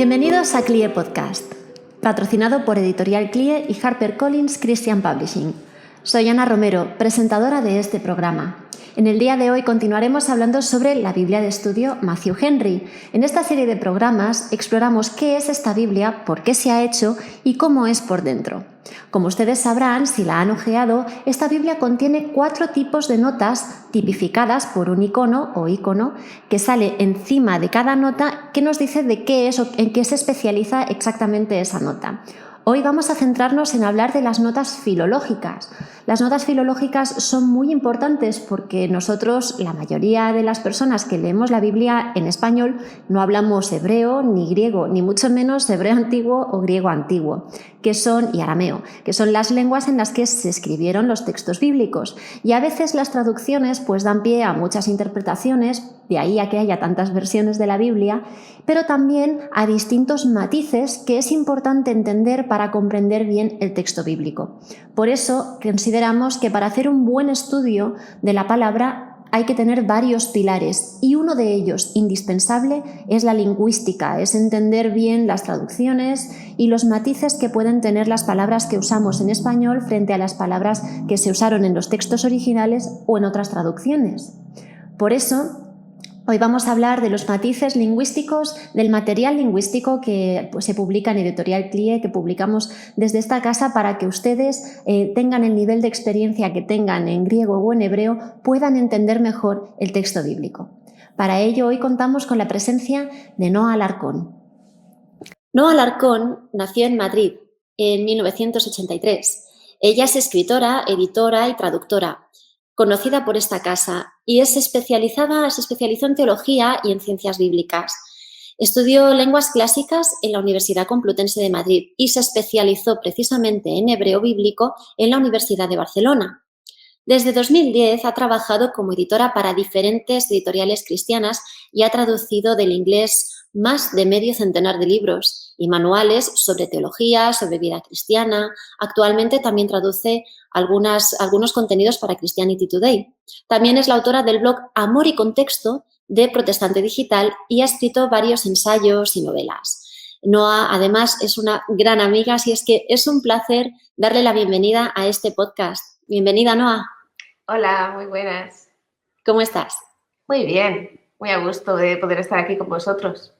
Bienvenidos a CLIE Podcast, patrocinado por Editorial CLIE y HarperCollins Christian Publishing. Soy Ana Romero, presentadora de este programa. En el día de hoy continuaremos hablando sobre la Biblia de estudio Matthew Henry. En esta serie de programas exploramos qué es esta Biblia, por qué se ha hecho y cómo es por dentro. Como ustedes sabrán, si la han ojeado, esta Biblia contiene 4 tipos de notas tipificadas por un icono o icono que sale encima de cada nota que nos dice de qué es o en qué se especializa exactamente esa nota. Hoy vamos a centrarnos en hablar de las notas filológicas. Las notas filológicas son muy importantes porque nosotros, la mayoría de las personas que leemos la Biblia en español, no hablamos hebreo ni griego, ni mucho menos hebreo antiguo o griego antiguo, y arameo, que son las lenguas en las que se escribieron los textos bíblicos. Y a veces las traducciones pues dan pie a muchas interpretaciones, de ahí a que haya tantas versiones de la Biblia, pero también a distintos matices que es importante entender para comprender bien el texto bíblico. Por eso consideramos que para hacer un buen estudio de la palabra hay que tener varios pilares y uno de ellos, indispensable, es la lingüística, es entender bien las traducciones y los matices que pueden tener las palabras que usamos en español frente a las palabras que se usaron en los textos originales o en otras traducciones. Por eso, hoy vamos a hablar de los matices lingüísticos, del material lingüístico que se publica en Editorial CLIE, que publicamos desde esta casa para que ustedes tengan el nivel de experiencia que tengan en griego o en hebreo, puedan entender mejor el texto bíblico. Para ello, hoy contamos con la presencia de Noa Alarcón. Noa Alarcón nació en Madrid en 1983. Ella es escritora, editora y traductora, conocida por esta casa, y se especializó en teología y en ciencias bíblicas. Estudió lenguas clásicas en la Universidad Complutense de Madrid y se especializó precisamente en hebreo bíblico en la Universidad de Barcelona. Desde 2010 ha trabajado como editora para diferentes editoriales cristianas y ha traducido del inglés más de medio centenar de libros y manuales sobre teología, sobre vida cristiana. Actualmente también traduce algunos contenidos para Christianity Today. También es la autora del blog Amor y Contexto de Protestante Digital y ha escrito varios ensayos y novelas. Noa, además, es una gran amiga, así es que es un placer darle la bienvenida a este podcast. Bienvenida, Noa. Hola, muy buenas. ¿Cómo estás? Muy bien, muy a gusto de poder estar aquí con vosotros.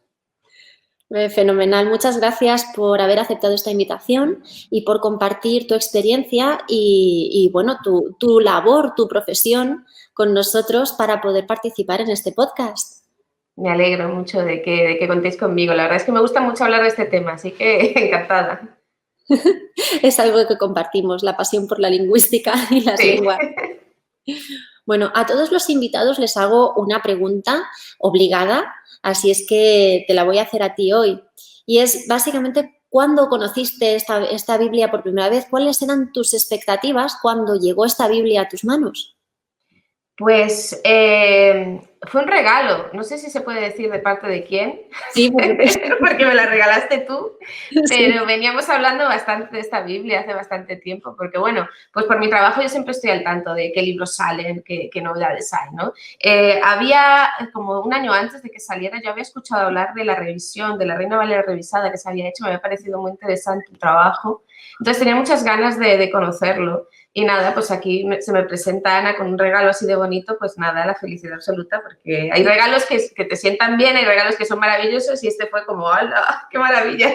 Fenomenal. Muchas gracias por haber aceptado esta invitación y por compartir tu experiencia y bueno, tu labor, tu profesión con nosotros para poder participar en este podcast. Me alegro mucho de que contéis conmigo. La verdad es que me gusta mucho hablar de este tema, así que encantada. Es algo que compartimos, la pasión por la lingüística y las lenguas. Bueno, a todos los invitados les hago una pregunta obligada, así es que te la voy a hacer a ti hoy. Y es básicamente, ¿cuándo conociste esta Biblia por primera vez? ¿Cuáles eran tus expectativas cuando llegó esta Biblia a tus manos? Pues fue un regalo, no sé si se puede decir de parte de quién, Sí, porque me la regalaste tú, sí. pero veníamos hablando bastante de esta Biblia hace bastante tiempo, porque bueno, pues por mi trabajo yo siempre estoy al tanto de qué libros salen, qué novedades hay, ¿no? Había, como un año antes de que saliera, yo había escuchado hablar de la revisión, de la Reina Valera revisada que se había hecho, me había parecido muy interesante el trabajo, entonces tenía muchas ganas de conocerlo. Y nada, pues aquí se me presenta Ana con un regalo así de bonito, pues nada, la felicidad absoluta, porque hay regalos que te sientan bien, hay regalos que son maravillosos y este fue como, ¡hala, qué maravilla!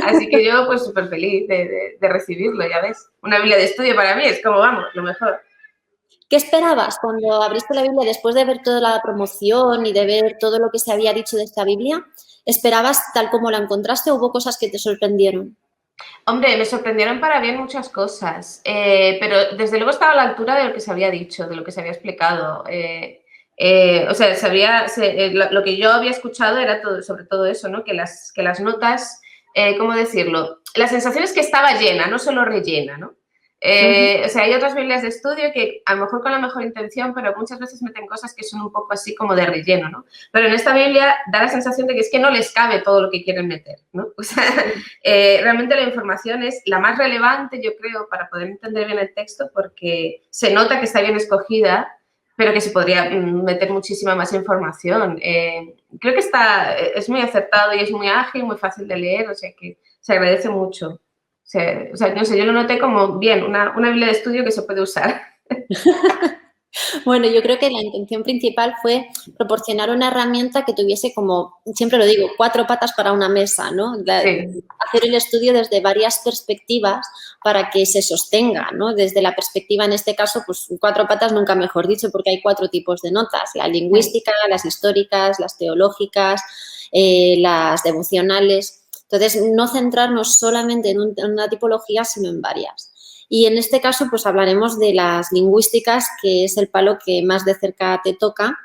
Así que yo pues súper feliz de recibirlo, ya ves. Una Biblia de estudio para mí es como, vamos, lo mejor. ¿Qué esperabas cuando abriste la Biblia después de ver toda la promoción y de ver todo lo que se había dicho de esta Biblia? ¿Esperabas tal como la encontraste o hubo cosas que te sorprendieron? Hombre, me sorprendieron para bien muchas cosas, pero desde luego estaba a la altura de lo que se había dicho, de lo que se había explicado. O sea, lo que yo había escuchado era sobre todo eso, ¿no? Que las notas, ¿cómo decirlo? La sensación es que estaba llena, no solo rellena, ¿no? O sea, hay otras Biblias de estudio que a lo mejor con la mejor intención, pero muchas veces meten cosas que son un poco así como de relleno, ¿no? Pero en esta Biblia da la sensación de que es que no les cabe todo lo que quieren meter, ¿no? O sea, realmente la información es la más relevante, yo creo, para poder entender bien el texto, porque se nota que está bien escogida, pero que se podría meter muchísima más información. Creo que es muy acertado y es muy ágil, muy fácil de leer, o sea que se agradece mucho. O sea, no sé, yo lo noté como, bien, una Biblia de estudio que se puede usar. Bueno, yo creo que la intención principal fue proporcionar una herramienta que tuviese, como siempre lo digo, 4 patas para una mesa, ¿no? Sí. Hacer el estudio desde varias perspectivas para que se sostenga, ¿no? Desde la perspectiva, en este caso, pues 4 patas nunca mejor dicho, porque hay 4 tipos de notas: la lingüística, las históricas, las teológicas, las devocionales. Entonces, no centrarnos solamente en una tipología, sino en varias. Y en este caso, pues hablaremos de las lingüísticas, que es el palo que más de cerca te toca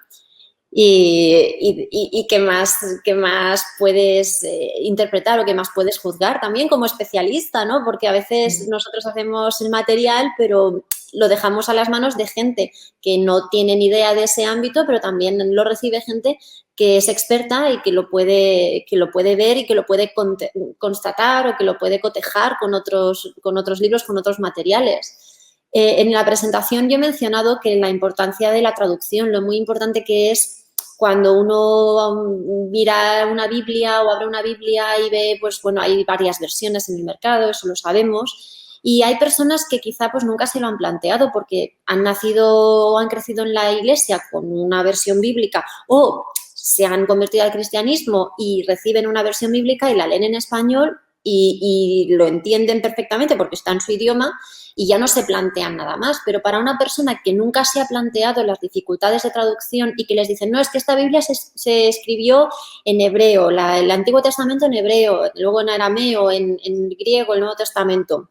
y que más puedes interpretar o que más puedes juzgar también como especialista, ¿no? Porque a veces nosotros hacemos el material, pero lo dejamos a las manos de gente que no tiene ni idea de ese ámbito, pero también lo recibe gente que es experta y que lo puede ver y que lo puede constatar o que lo puede cotejar con otros libros, con otros materiales. En la presentación yo he mencionado que la importancia de la traducción, lo muy importante que es cuando uno mira una Biblia o abre una Biblia y ve, pues bueno, hay varias versiones en el mercado, eso lo sabemos. Y hay personas que quizá pues nunca se lo han planteado porque han nacido o han crecido en la iglesia con una versión bíblica o se han convertido al cristianismo y reciben una versión bíblica y la leen en español y lo entienden perfectamente porque está en su idioma y ya no se plantean nada más. Pero para una persona que nunca se ha planteado las dificultades de traducción y que les dicen, no, es que esta Biblia se escribió en hebreo, el Antiguo Testamento en hebreo, luego en arameo, en griego, el Nuevo Testamento.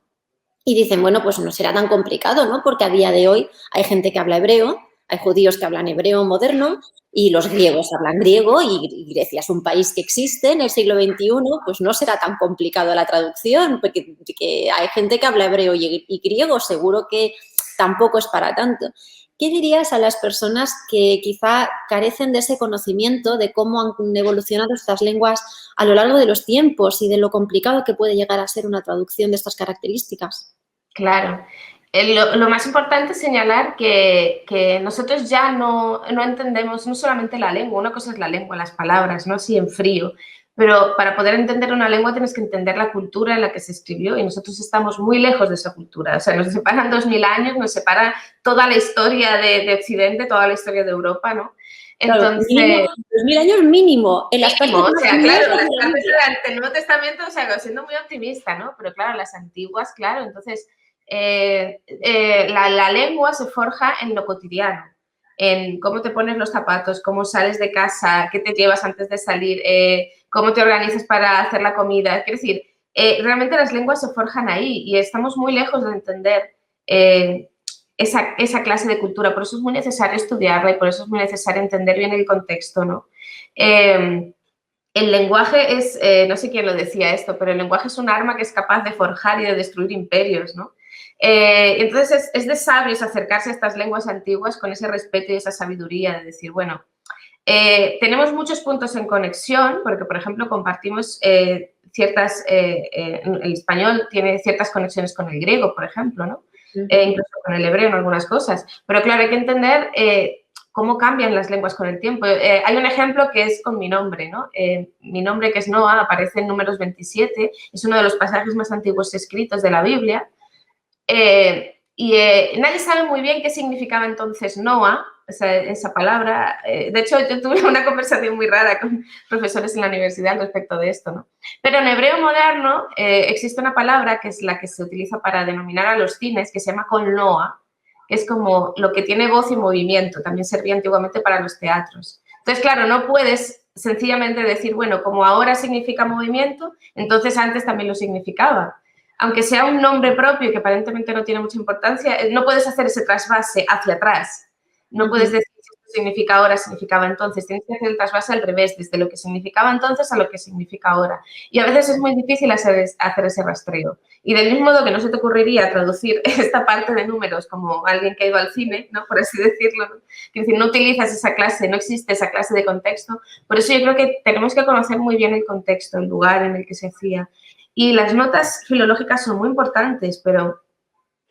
Y dicen, bueno, pues no será tan complicado, ¿no? Porque a día de hoy hay gente que habla hebreo, hay judíos que hablan hebreo moderno y los griegos hablan griego y Grecia es un país que existe en el siglo XXI, pues no será tan complicado la traducción, porque hay gente que habla hebreo y griego, seguro que tampoco es para tanto. ¿Qué dirías a las personas que quizá carecen de ese conocimiento de cómo han evolucionado estas lenguas a lo largo de los tiempos y de lo complicado que puede llegar a ser una traducción de estas características? Claro. Lo más importante es señalar que nosotros ya no entendemos no solamente la lengua, una cosa es la lengua, las palabras, ¿no? Así en frío, pero para poder entender una lengua tienes que entender la cultura en la que se escribió y nosotros estamos muy lejos de esa cultura. O sea, nos separan 2000 años, nos separa toda la historia de Occidente, toda la historia de Europa, ¿no? Claro, Entonces, mínimo, 2000 años mínimo. En las partes o más sea, antiguas claro, las de la partes Biblia. del Nuevo Testamento, o sea, siendo muy optimista, ¿no? Pero claro, las antiguas, claro, entonces la lengua se forja en lo cotidiano, en cómo te pones los zapatos, cómo sales de casa, qué te llevas antes de salir, cómo te organizas para hacer la comida. Quiero decir, realmente las lenguas se forjan ahí y estamos muy lejos de entender esa clase de cultura. Por eso es muy necesario estudiarla y por eso es muy necesario entender bien el contexto, ¿no? El lenguaje es, no sé quién lo decía esto, pero el lenguaje es un arma que es capaz de forjar y de destruir imperios, ¿no? Entonces es de sabios acercarse a estas lenguas antiguas con ese respeto y esa sabiduría de decir, bueno, tenemos muchos puntos en conexión porque, por ejemplo, compartimos el español tiene ciertas conexiones con el griego, por ejemplo, ¿no? Incluso con el hebreo en algunas cosas. Pero claro, hay que entender cómo cambian las lenguas con el tiempo. Hay un ejemplo que es con mi nombre, ¿no? Mi nombre, que es Noa, aparece en Números 27, es uno de los pasajes más antiguos escritos de la Biblia. Nadie sabe muy bien qué significaba entonces Noa, esa palabra. De hecho, yo tuve una conversación muy rara con profesores en la universidad al respecto de esto, ¿no? Pero en hebreo moderno existe una palabra que es la que se utiliza para denominar a los cines, que se llama Kol Noa, que es como lo que tiene voz y movimiento. También servía antiguamente para los teatros. Entonces, claro, no puedes sencillamente decir, bueno, como ahora significa movimiento, entonces antes también lo significaba. Aunque sea un nombre propio que aparentemente no tiene mucha importancia, no puedes hacer ese trasvase hacia atrás. No puedes decir si esto significa ahora, significaba entonces. Tienes que hacer el trasvase al revés, desde lo que significaba entonces a lo que significa ahora. Y a veces es muy difícil hacer ese rastreo. Y del mismo modo que no se te ocurriría traducir esta parte de números como alguien que ha ido al cine, ¿no? Por así decirlo, ¿no? Es decir, no utilizas esa clase, no existe esa clase de contexto. Por eso yo creo que tenemos que conocer muy bien el contexto, el lugar en el que se hacía. Y las notas filológicas son muy importantes, pero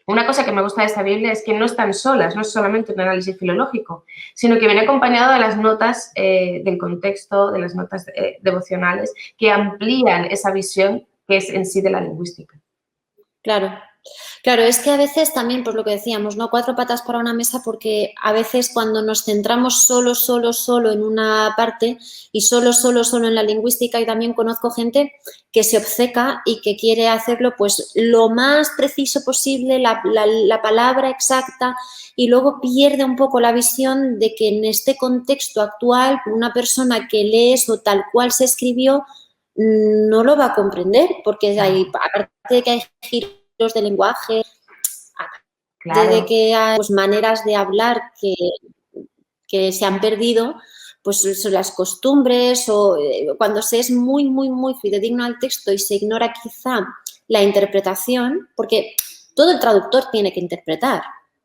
Una cosa que me gusta de esta Biblia es que no están solas, no es solamente un análisis filológico, sino que viene acompañado de las notas del contexto, de las notas devocionales, que amplían esa visión que es en sí de la lingüística. Claro. Claro, es que a veces también, pues lo que decíamos, ¿no? 4 patas para una mesa, porque a veces cuando nos centramos solo en una parte y solo en la lingüística, y también conozco gente que se obceca y que quiere hacerlo pues lo más preciso posible, la palabra exacta, y luego pierde un poco la visión de que en este contexto actual una persona que lee eso tal cual se escribió no lo va a comprender, porque hay, aparte de que hay giros de lenguaje, Claro. de que hay pues, maneras de hablar que se han perdido, pues son las costumbres o cuando se es muy fidedigno al texto y se ignora quizá la interpretación, porque todo el traductor tiene que interpretar.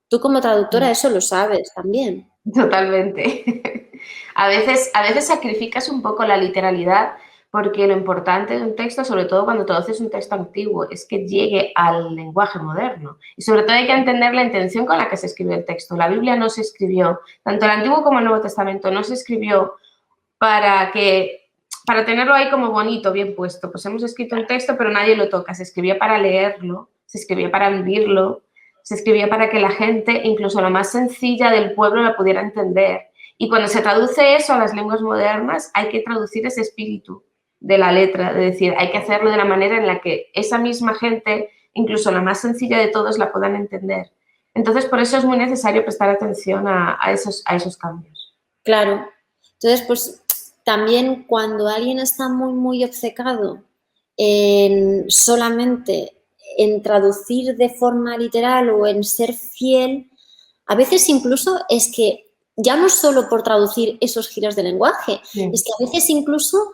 Tú como traductora eso lo sabes también. Totalmente. A veces sacrificas un poco la literalidad porque lo importante de un texto, sobre todo cuando traduces un texto antiguo, es que llegue al lenguaje moderno. Y sobre todo hay que entender la intención con la que se escribió el texto. La Biblia no se escribió, tanto el Antiguo como el Nuevo Testamento, no se escribió para tenerlo ahí como bonito, bien puesto. Pues hemos escrito un texto, pero nadie lo toca. Se escribía para leerlo, se escribía para vivirlo, se escribía para que la gente, incluso la más sencilla del pueblo, la pudiera entender. Y cuando se traduce eso a las lenguas modernas, hay que traducir ese espíritu de la letra, es decir, hay que hacerlo de la manera en la que esa misma gente, incluso la más sencilla de todos, la puedan entender. Entonces, por eso es muy necesario prestar atención a esos cambios. Claro. Entonces, pues también cuando alguien está muy obcecado solamente en traducir de forma literal o en ser fiel, a veces incluso es que ya no solo por traducir esos giros de lenguaje, es que a veces incluso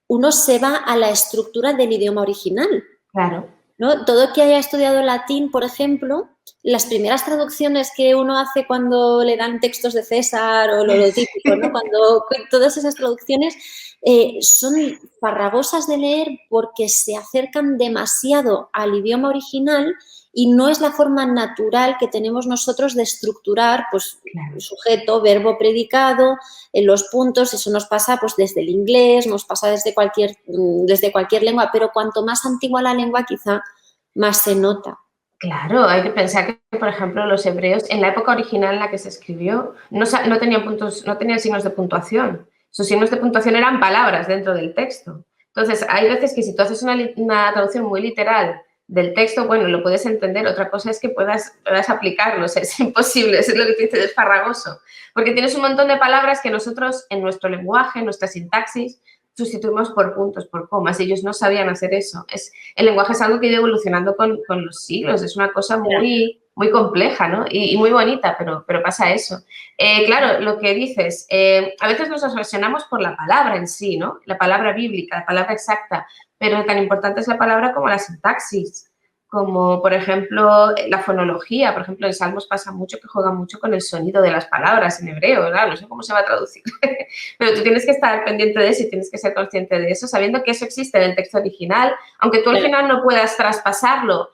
uno se va a la estructura del idioma original. Claro. ¿No? Todo que haya estudiado latín, por ejemplo, las primeras traducciones que uno hace cuando le dan textos de César o lo típico, ¿no? Cuando todas esas traducciones son farragosas de leer porque se acercan demasiado al idioma original y no es la forma natural que tenemos nosotros de estructurar, pues, sujeto, verbo, predicado, en los puntos. Eso nos pasa pues desde el inglés, nos pasa desde cualquier lengua, pero cuanto más antigua la lengua, quizá más se nota. Claro, hay que pensar que, por ejemplo, los hebreos, en la época original en la que se escribió, no tenían signos de puntuación. Sus signos de puntuación eran palabras dentro del texto. Entonces, hay veces que si tú haces una traducción muy literal del texto, bueno, lo puedes entender. Otra cosa es que puedas aplicarlo. O sea, es imposible, es lo que tú dices, es farragoso. Porque tienes un montón de palabras que nosotros, en nuestro lenguaje, en nuestra sintaxis, sustituimos por puntos, por comas. Ellos no sabían hacer eso. El lenguaje es algo que ha ido evolucionando con los siglos. Es una cosa muy compleja, ¿no? Y muy bonita, pero pasa eso. Claro, lo que dices, a veces nos obsesionamos por la palabra en sí, ¿no? La palabra bíblica, la palabra exacta, pero tan importante es la palabra como la sintaxis, como, por ejemplo, la fonología. Por ejemplo, en Salmos pasa mucho que juega mucho con el sonido de las palabras en hebreo, ¿verdad? No sé cómo se va a traducir, pero tú tienes que estar pendiente de eso y tienes que ser consciente de eso, sabiendo que eso existe en el texto original, aunque tú al final no puedas traspasarlo,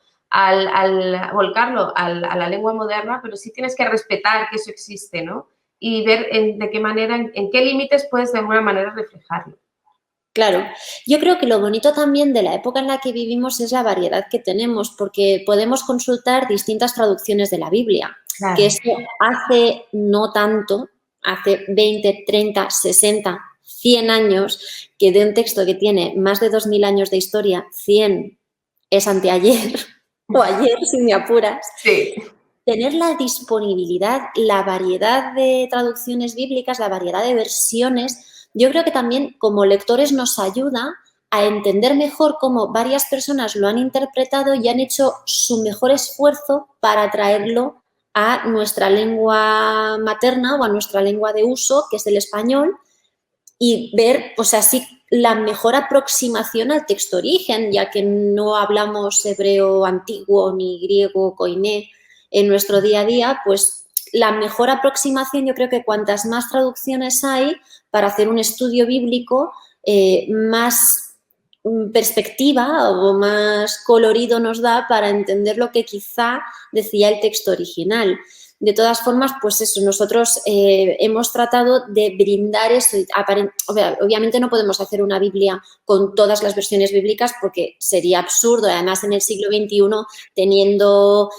volcarlo a la lengua moderna, pero sí tienes que respetar que eso existe, ¿no? Y ver de qué manera, en qué límites puedes de alguna manera reflejarlo. Claro, yo creo que lo bonito también de la época en la que vivimos es la variedad que tenemos, porque podemos consultar distintas traducciones de la Biblia, claro. Que eso hace no tanto, hace 20, 30, 60, 100 años, que de un texto que tiene más de 2000 años de historia, 100 es anteayer o ayer, si me apuras. Sí. Tener la disponibilidad, la variedad de traducciones bíblicas, la variedad de versiones, yo creo que también como lectores nos ayuda a entender mejor cómo varias personas lo han interpretado y han hecho su mejor esfuerzo para traerlo a nuestra lengua materna o a nuestra lengua de uso, que es el español, y ver, pues así, la mejor aproximación al texto origen, ya que no hablamos hebreo antiguo ni griego koiné en nuestro día a día, pues la mejor aproximación, yo creo que cuantas más traducciones hay para hacer un estudio bíblico, más perspectiva o más colorido nos da para entender lo que quizá decía el texto original. De todas formas, pues eso, nosotros hemos tratado de brindar esto. Obviamente no podemos hacer una Biblia con todas las versiones bíblicas porque sería absurdo. Además, en el siglo XXI, teniendo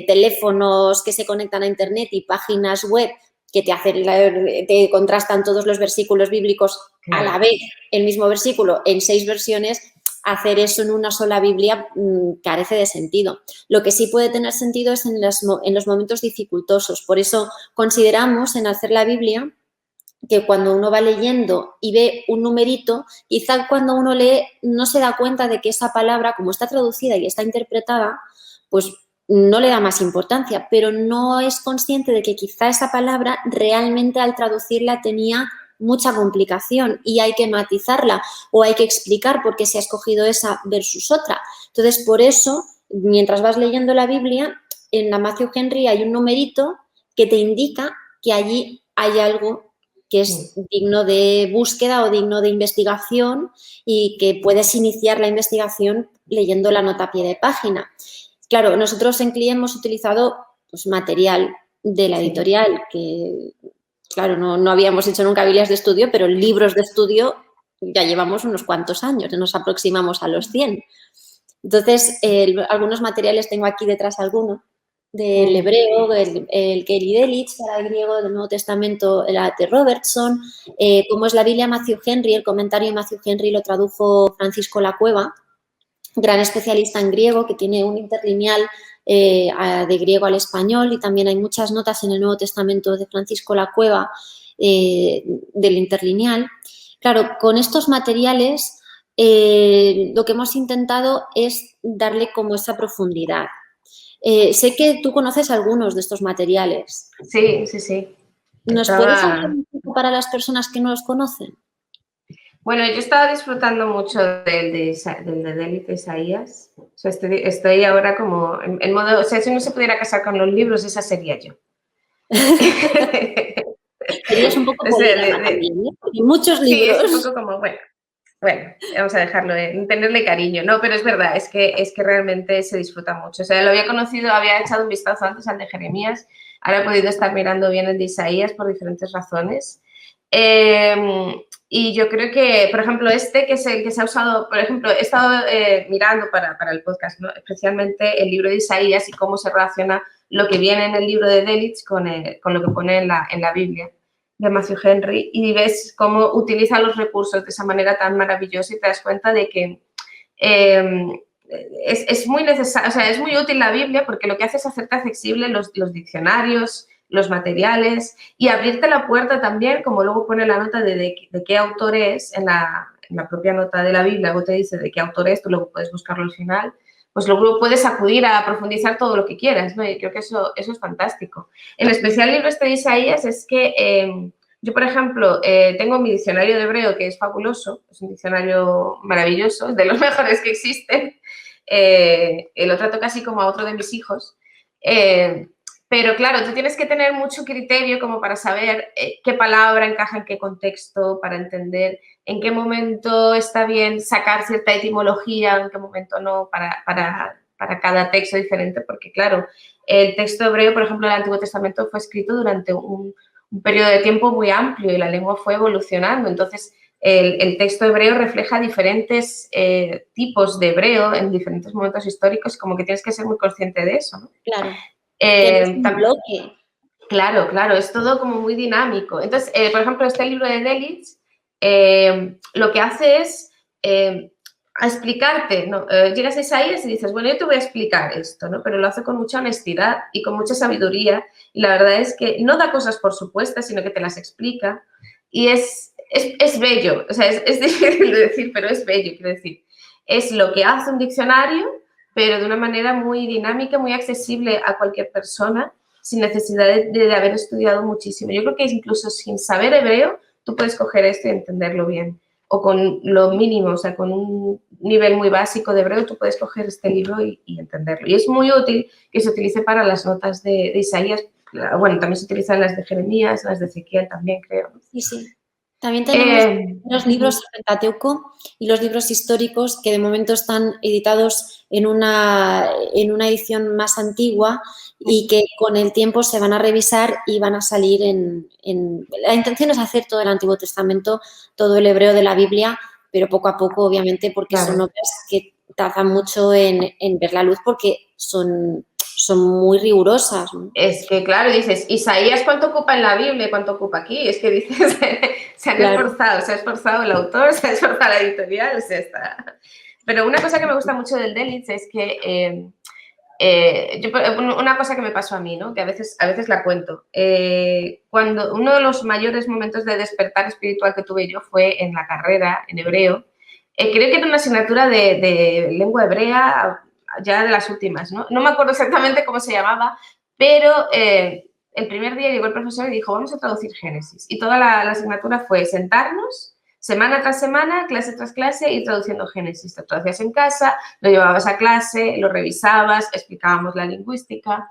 teléfonos que se conectan a Internet y páginas web que te contrastan todos los versículos bíblicos a la vez, el mismo versículo en 6 versiones, hacer eso en una sola Biblia carece de sentido. Lo que sí puede tener sentido es en los momentos dificultosos. Por eso consideramos en hacer la Biblia que cuando uno va leyendo y ve un numerito, quizá cuando uno lee no se da cuenta de que esa palabra, como está traducida y está interpretada, pues no le da más importancia, pero no es consciente de que quizá esa palabra realmente al traducirla tenía mucha complicación y hay que matizarla o hay que explicar por qué se ha escogido esa versus otra. Entonces, por eso, mientras vas leyendo la Biblia, en la Matthew Henry hay un numerito que te indica que allí hay algo que es digno de búsqueda o digno de investigación y que puedes iniciar la investigación leyendo la nota a pie de página. Claro, nosotros en CLIE hemos utilizado pues, material de la editorial que, claro, no habíamos hecho nunca Biblias de estudio, pero libros de estudio ya llevamos unos cuantos años, nos aproximamos a los 100. Entonces, algunos materiales, tengo aquí detrás alguno, del hebreo, el Kelly Delitzsch, para el griego del Nuevo Testamento, la de Robertson, como es la Biblia Matthew Henry, el comentario de Matthew Henry lo tradujo Francisco Lacueva, gran especialista en griego, que tiene un interlineal de griego al español, y también hay muchas notas en el Nuevo Testamento de Francisco Lacueva del interlineal. Claro, con estos materiales lo que hemos intentado es darle como esa profundidad. Sé que tú conoces algunos de estos materiales. Sí, sí, sí. ¿Nos puedes hablar un poco para las personas que no los conocen? Bueno, yo estaba disfrutando mucho del de Delitzsch de Isaías. O sea, estoy ahora como en modo, o sea, si uno se pudiera casar con los libros, esa sería yo. Serías un poco polígama también, ¿eh? Porque muchos libros. Sí, es un poco como, bueno, vamos a dejarlo, tenerle cariño. No, pero es verdad, es que realmente se disfruta mucho. O sea, lo había conocido, había echado un vistazo antes al de Jeremías, ahora he podido estar mirando bien el de Isaías por diferentes razones. Y yo creo que, por ejemplo, que es el que se ha usado, por ejemplo, he estado mirando para el podcast, ¿no? Especialmente el libro de Isaías y cómo se relaciona lo que viene en el libro de Delitzsch con lo que pone en la Biblia de Matthew Henry, y ves cómo utiliza los recursos de esa manera tan maravillosa y te das cuenta de que es muy necesario, o sea, es muy útil la Biblia porque lo que hace es hacerte accesible los diccionarios, los materiales y abrirte la puerta también, como luego pone la nota de qué autor es en la propia nota de la Biblia, luego te dice de qué autor es, tú luego puedes buscarlo al final, pues luego puedes acudir a profundizar todo lo que quieras, ¿no? Y creo que eso es fantástico. En especial el libro de Isaías es que yo, por ejemplo, tengo mi diccionario de hebreo que es fabuloso, es un diccionario maravilloso, es de los mejores que existen, lo trato casi como a otro de mis hijos, pero claro, tú tienes que tener mucho criterio como para saber qué palabra encaja en qué contexto, para entender en qué momento está bien sacar cierta etimología, en qué momento no, para cada texto diferente, porque claro, el texto hebreo, por ejemplo, del Antiguo Testamento fue escrito durante un periodo de tiempo muy amplio y la lengua fue evolucionando, entonces el texto hebreo refleja diferentes tipos de hebreo en diferentes momentos históricos, como que tienes que ser muy consciente de eso, ¿no? Claro. Es un bloque. Claro, es todo como muy dinámico. Entonces, por ejemplo, este libro de Delitzsch lo que hace es a explicarte, ¿no? Llegas a Isaías y dices, bueno, yo te voy a explicar esto, ¿no? Pero lo hace con mucha honestidad y con mucha sabiduría y la verdad es que no da cosas por supuestas, sino que te las explica y es bello, o sea, es difícil de decir, pero es bello, quiero decir. Es lo que hace un diccionario, pero de una manera muy dinámica, muy accesible a cualquier persona, sin necesidad de haber estudiado muchísimo. Yo creo que incluso sin saber hebreo, tú puedes coger esto y entenderlo bien. O con lo mínimo, o sea, con un nivel muy básico de hebreo, tú puedes coger este libro y entenderlo. Y es muy útil que se utilice para las notas de Isaías. Bueno, también se utilizan las de Jeremías, las de Ezequiel también, creo. Sí. También tenemos Eh, los libros del Pentateuco y los libros históricos que de momento están editados en una edición más antigua y que con el tiempo se van a revisar y van a salir La intención es hacer todo el Antiguo Testamento, todo el hebreo de la Biblia, pero poco a poco, obviamente, porque son claro. obras que tardan mucho en ver la luz porque son muy rigurosas, ¿no? Es que, claro, dices, Isaías, ¿cuánto ocupa en la Biblia y cuánto ocupa aquí? Es que dices, se han Claro. esforzado, se ha esforzado el autor, se ha esforzado la editorial, se está... Pero una cosa que me gusta mucho del Delitzsch es que una cosa que me pasó a mí, ¿no? Que a veces la cuento. Cuando uno de los mayores momentos de despertar espiritual que tuve yo fue en la carrera, en hebreo. Creo que era una asignatura de lengua hebrea, ya de las últimas, ¿no? No me acuerdo exactamente cómo se llamaba, pero el primer día llegó el profesor y dijo, vamos a traducir Génesis. Y toda la asignatura fue sentarnos, semana tras semana, clase tras clase, ir traduciendo Génesis. Te lo hacías en casa, lo llevabas a clase, lo revisabas, explicábamos la lingüística.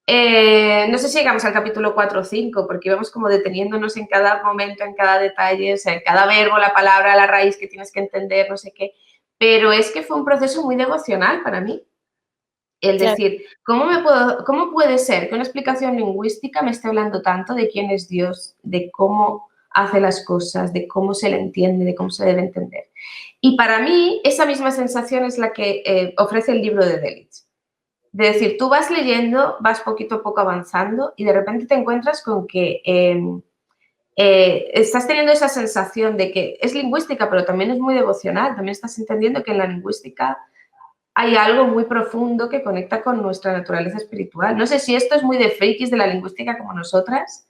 No sé si llegamos al capítulo 4 o 5, porque íbamos como deteniéndonos en cada momento, en cada detalle, o sea, en cada verbo, la palabra, la raíz que tienes que entender, no sé qué. Pero es que fue un proceso muy devocional para mí. El Claro. decir, ¿cómo puede ser que una explicación lingüística me esté hablando tanto de quién es Dios, de cómo hace las cosas, de cómo se le entiende, de cómo se debe entender? Y para mí, esa misma sensación es la que ofrece el libro de Delitzsch. De decir, tú vas leyendo, vas poquito a poco avanzando y de repente te encuentras con que estás teniendo esa sensación de que es lingüística, pero también es muy devocional. También estás entendiendo que en la lingüística hay algo muy profundo que conecta con nuestra naturaleza espiritual. No sé si esto es muy de frikis de la lingüística como nosotras,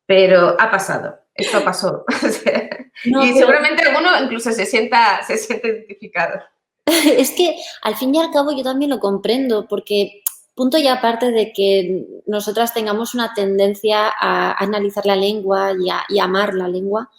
pero ha pasado. Esto pasó. No, Y pero seguramente alguno incluso se sienta identificado. es que al fin y al cabo yo también lo comprendo, porque punto y aparte de que nosotras tengamos una tendencia a analizar la lengua y a amar la lengua,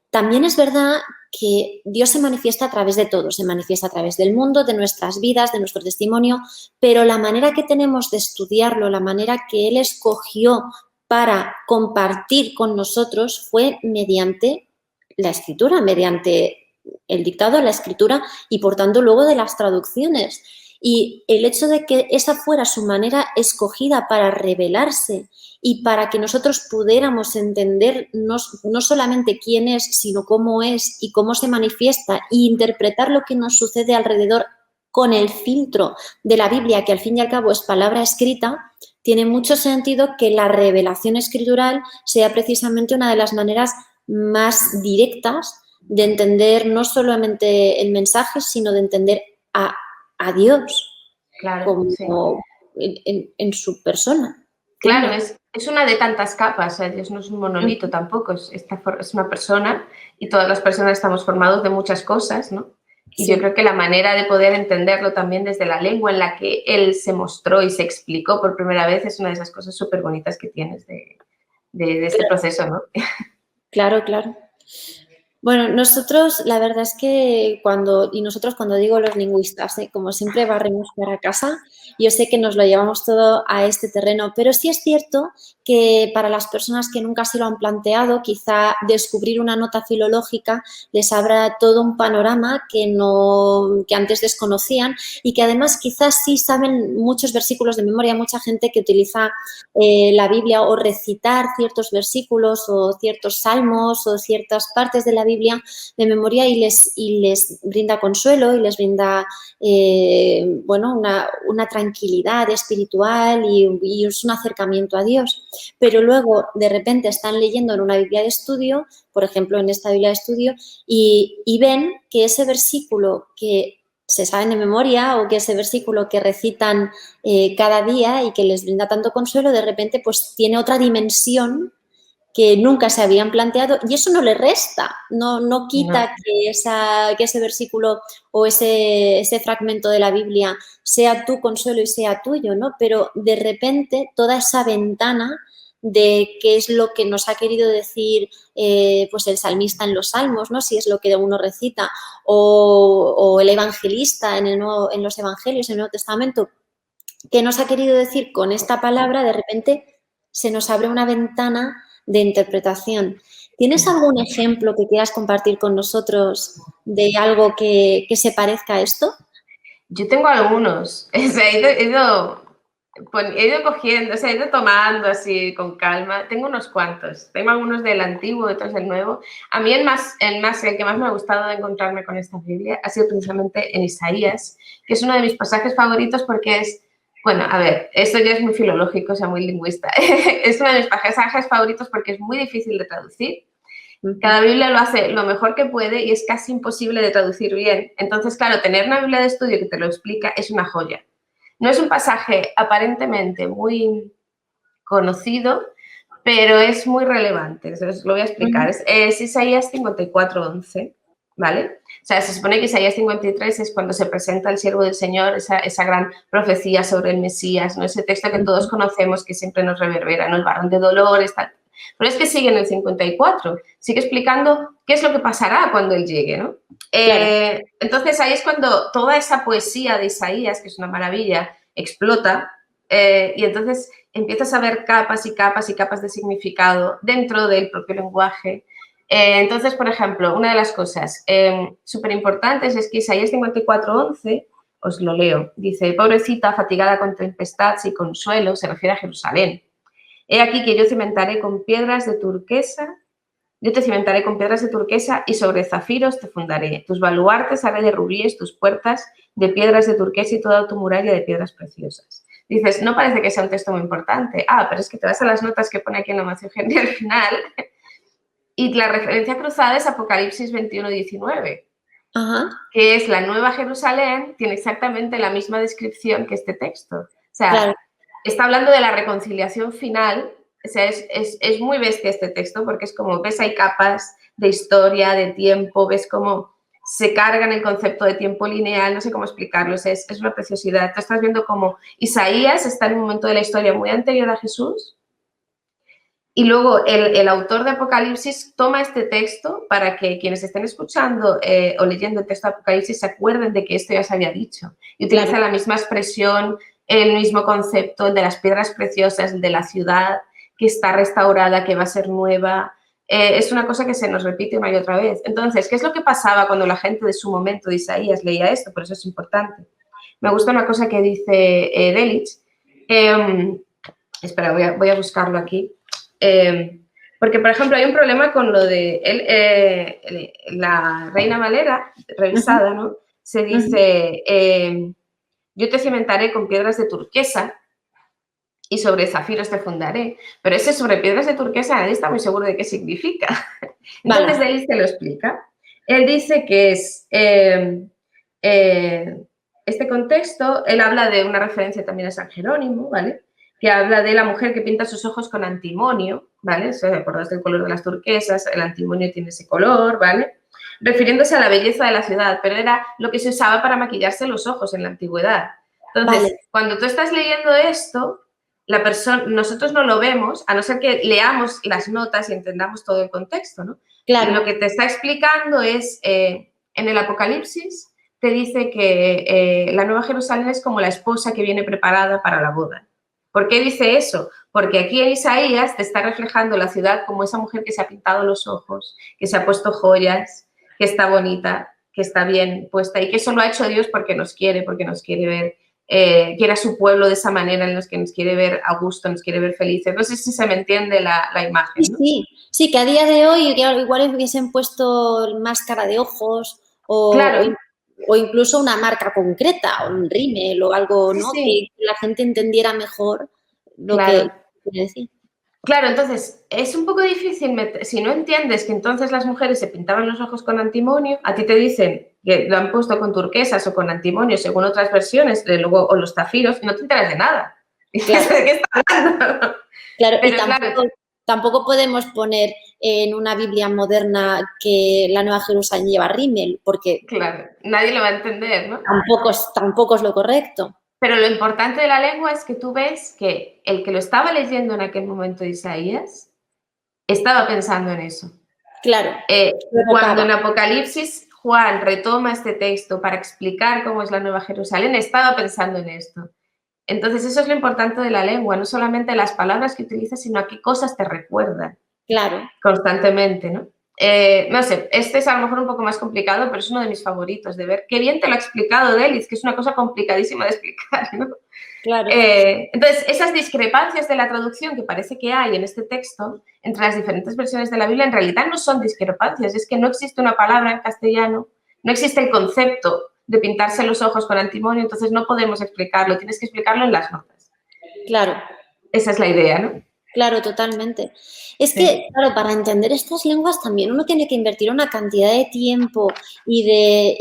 también es verdad que Dios se manifiesta a través de todo, se manifiesta a través del mundo, de nuestras vidas, de nuestro testimonio, pero la manera que tenemos de estudiarlo, la manera que Él escogió para compartir con nosotros fue mediante la escritura, mediante el dictado, la escritura y por tanto luego de las traducciones. Y el hecho de que esa fuera su manera escogida para revelarse y para que nosotros pudiéramos entender no solamente quién es, sino cómo es y cómo se manifiesta e interpretar lo que nos sucede alrededor con el filtro de la Biblia, que al fin y al cabo es palabra escrita, tiene mucho sentido que la revelación escritural sea precisamente una de las maneras más directas de entender no solamente el mensaje, sino de entender a Dios Claro, como sí. en su persona. Claro, es una de tantas capas, o sea, Dios no es un monolito tampoco, es una persona y todas las personas estamos formados de muchas cosas, ¿no? Y yo Sí. creo que la manera de poder entenderlo también desde la lengua en la que Él se mostró y se explicó por primera vez es una de esas cosas súper bonitas que tienes de este proceso, ¿no? Claro, claro. Bueno, nosotros, la verdad es que cuando digo los lingüistas, como siempre barremos para casa, yo sé que nos lo llevamos todo a este terreno, pero sí es cierto que para las personas que nunca se lo han planteado, quizá descubrir una nota filológica les abra todo un panorama que antes desconocían y que además quizás sí saben muchos versículos de memoria, mucha gente que utiliza la Biblia o recitar ciertos versículos o ciertos salmos o ciertas partes de la Biblia de memoria y les brinda consuelo y les brinda una tranquilidad espiritual y es un acercamiento a Dios. Pero luego de repente están leyendo en una Biblia de estudio, por ejemplo en esta Biblia de estudio, y ven que ese versículo que se saben de memoria o que ese versículo que recitan cada día y que les brinda tanto consuelo, de repente pues tiene otra dimensión que nunca se habían planteado y eso no le resta, no quita que ese versículo o ese fragmento de la Biblia sea tu consuelo y sea tuyo, ¿no? Pero de repente toda esa ventana de qué es lo que nos ha querido decir pues el salmista en los salmos, ¿no? Si es lo que uno recita, o el evangelista en los evangelios, en el Nuevo Testamento, ¿qué nos ha querido decir con esta palabra? De repente se nos abre una ventana de interpretación. ¿Tienes algún ejemplo que quieras compartir con nosotros de algo que se parezca a esto? Yo tengo algunos. O sea, he ido cogiendo, o sea, he ido tomando así con calma. Tengo unos cuantos. Tengo algunos del antiguo, otros del nuevo. A mí el que más me ha gustado de encontrarme con esta Biblia ha sido precisamente en Isaías, que es uno de mis pasajes favoritos porque es, bueno, a ver, esto ya es muy filológico, o sea, muy lingüista. Es uno de mis pasajes favoritos porque es muy difícil de traducir. Cada Biblia lo hace lo mejor que puede y es casi imposible de traducir bien. Entonces, claro, tener una Biblia de estudio que te lo explica es una joya. No es un pasaje aparentemente muy conocido, pero es muy relevante. Os lo voy a explicar. Es Isaías 54:11, ¿vale? O sea, se supone que Isaías 53 es cuando se presenta el siervo del Señor, esa gran profecía sobre el Mesías, ¿no? Ese texto que todos conocemos que siempre nos reverbera, ¿no? El varón de dolores, tal. Pero es que sigue en el 54, sigue explicando qué es lo que pasará cuando él llegue, ¿no? Claro. Entonces ahí es cuando toda esa poesía de Isaías, que es una maravilla, explota y entonces empiezas a ver capas y capas y capas de significado dentro del propio lenguaje. Entonces, por ejemplo, una de las cosas súper importantes es que Isaías 54:11, os lo leo, dice, pobrecita, fatigada con tempestad y consuelo, se refiere a Jerusalén. He aquí que yo te cimentaré con piedras de turquesa y sobre zafiros te fundaré. Tus baluartes haré de rubíes, tus puertas de piedras de turquesa y toda tu muralla de piedras preciosas. Dices, no parece que sea un texto muy importante. Pero es que te vas a las notas que pone aquí en la Matthew Henry al final y la referencia cruzada es Apocalipsis 21:19, que es la Nueva Jerusalén, tiene exactamente la misma descripción que este texto. O sea, Claro. está hablando de la reconciliación final. O sea, es muy bestia este texto porque es como, ves, hay capas de historia, de tiempo, ves cómo se cargan el concepto de tiempo lineal, no sé cómo explicarlo, es una preciosidad. Tú estás viendo cómo Isaías está en un momento de la historia muy anterior a Jesús y luego el autor de Apocalipsis toma este texto para que quienes estén escuchando o leyendo el texto de Apocalipsis se acuerden de que esto ya se había dicho y utiliza la misma expresión, el mismo concepto, el de las piedras preciosas, el de la ciudad que está restaurada, que va a ser nueva. Es una cosa que se nos repite una y otra vez. Entonces, ¿qué es lo que pasaba cuando la gente de su momento de Isaías leía esto? Por eso es importante. Me gusta una cosa que dice Delitzsch. Espera, voy a buscarlo aquí. Porque, por ejemplo, hay un problema con lo de la Reina Valera, revisada, ¿no? Se dice, yo te cimentaré con piedras de turquesa y sobre zafiros te fundaré. Pero ese sobre piedras de turquesa nadie está muy seguro de qué significa. Entonces, Delitzsch te lo explica. Él dice que es este contexto, él habla de una referencia también a San Jerónimo, ¿vale? Que habla de la mujer que pinta sus ojos con antimonio, ¿vale? ¿Se acordáis del color de las turquesas? El antimonio tiene ese color, ¿vale? Refiriéndose a la belleza de la ciudad, pero era lo que se usaba para maquillarse los ojos en la antigüedad. Entonces, cuando tú estás leyendo esto, nosotros no lo vemos, a no ser que leamos las notas y entendamos todo el contexto, ¿no? Claro. Y lo que te está explicando es, en el Apocalipsis, te dice que la Nueva Jerusalén es como la esposa que viene preparada para la boda. ¿Por qué dice eso? Porque aquí en Isaías te está reflejando la ciudad como esa mujer que se ha pintado los ojos, que se ha puesto joyas, que está bonita, que está bien puesta y que eso lo ha hecho Dios porque nos quiere ver, quiere a su pueblo de esa manera en los que nos quiere ver a gusto, nos quiere ver felices. No sé si se me entiende la imagen, ¿no? Sí, que a día de hoy igual hubiesen puesto máscara de ojos o incluso una marca concreta, o un rímel o algo, ¿no? Sí. Que la gente entendiera mejor lo que quiere decir. Claro, entonces es un poco difícil, si no entiendes que entonces las mujeres se pintaban los ojos con antimonio, a ti te dicen que lo han puesto con turquesas o con antimonio según otras versiones, luego, o los zafiros, no te enteras de nada. Claro. ¿De qué está hablando? Claro, pero y tampoco podemos poner en una Biblia moderna que la Nueva Jerusalén lleva rímel, porque claro, nadie lo va a entender, ¿no? Tampoco es lo correcto. Pero lo importante de la lengua es que tú ves que el que lo estaba leyendo en aquel momento de Isaías estaba pensando en eso. Claro. Cuando en Apocalipsis Juan retoma este texto para explicar cómo es la Nueva Jerusalén, estaba pensando en esto. Entonces eso es lo importante de la lengua, no solamente las palabras que utilizas, sino a qué cosas te recuerdan. Claro. constantemente, ¿no? No sé, este es a lo mejor un poco más complicado, pero es uno de mis favoritos de ver. Qué bien te lo ha explicado Delis, que es una cosa complicadísima de explicar, ¿no? Claro. Entonces, esas discrepancias de la traducción que parece que hay en este texto entre las diferentes versiones de la Biblia, en realidad no son discrepancias, es que no existe una palabra en castellano, no existe el concepto de pintarse los ojos con antimonio, entonces no podemos explicarlo, tienes que explicarlo en las notas. Claro. Esa es la idea, ¿no? Claro, totalmente. Es que, claro, para entender estas lenguas también uno tiene que invertir una cantidad de tiempo y de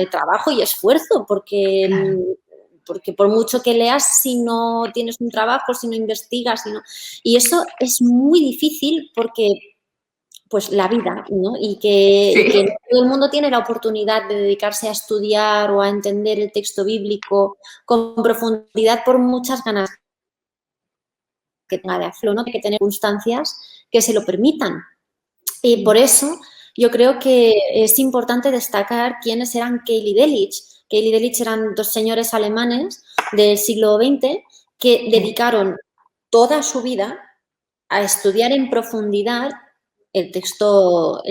trabajo y esfuerzo, porque, Claro. porque por mucho que leas, si no tienes un trabajo, si no investigas, y eso es muy difícil porque pues la vida, ¿no? Y que no todo el mundo tiene la oportunidad de dedicarse a estudiar o a entender el texto bíblico con profundidad por muchas ganas que tenga de hacerlo, ¿no? Hay que tener circunstancias que se lo permitan. Y por eso yo creo que es importante destacar quiénes eran Keil y Delitzsch. Keil y Delitzsch eran dos señores alemanes del siglo XX que dedicaron toda su vida a estudiar en profundidad el texto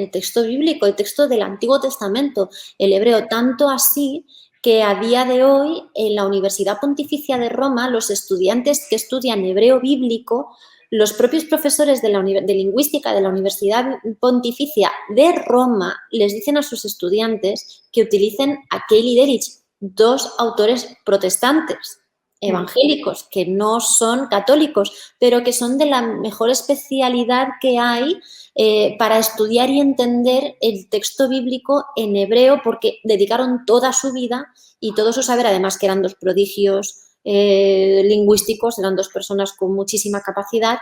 bíblico, el texto del Antiguo Testamento, el hebreo, tanto así que a día de hoy en la Universidad Pontificia de Roma, los estudiantes que estudian hebreo bíblico, los propios profesores de lingüística de la Universidad Pontificia de Roma les dicen a sus estudiantes que utilicen a Keil y Delitzsch, dos autores protestantes, evangélicos, que no son católicos, pero que son de la mejor especialidad que hay para estudiar y entender el texto bíblico en hebreo, porque dedicaron toda su vida y todo su saber, además que eran dos prodigios lingüísticos, eran dos personas con muchísima capacidad,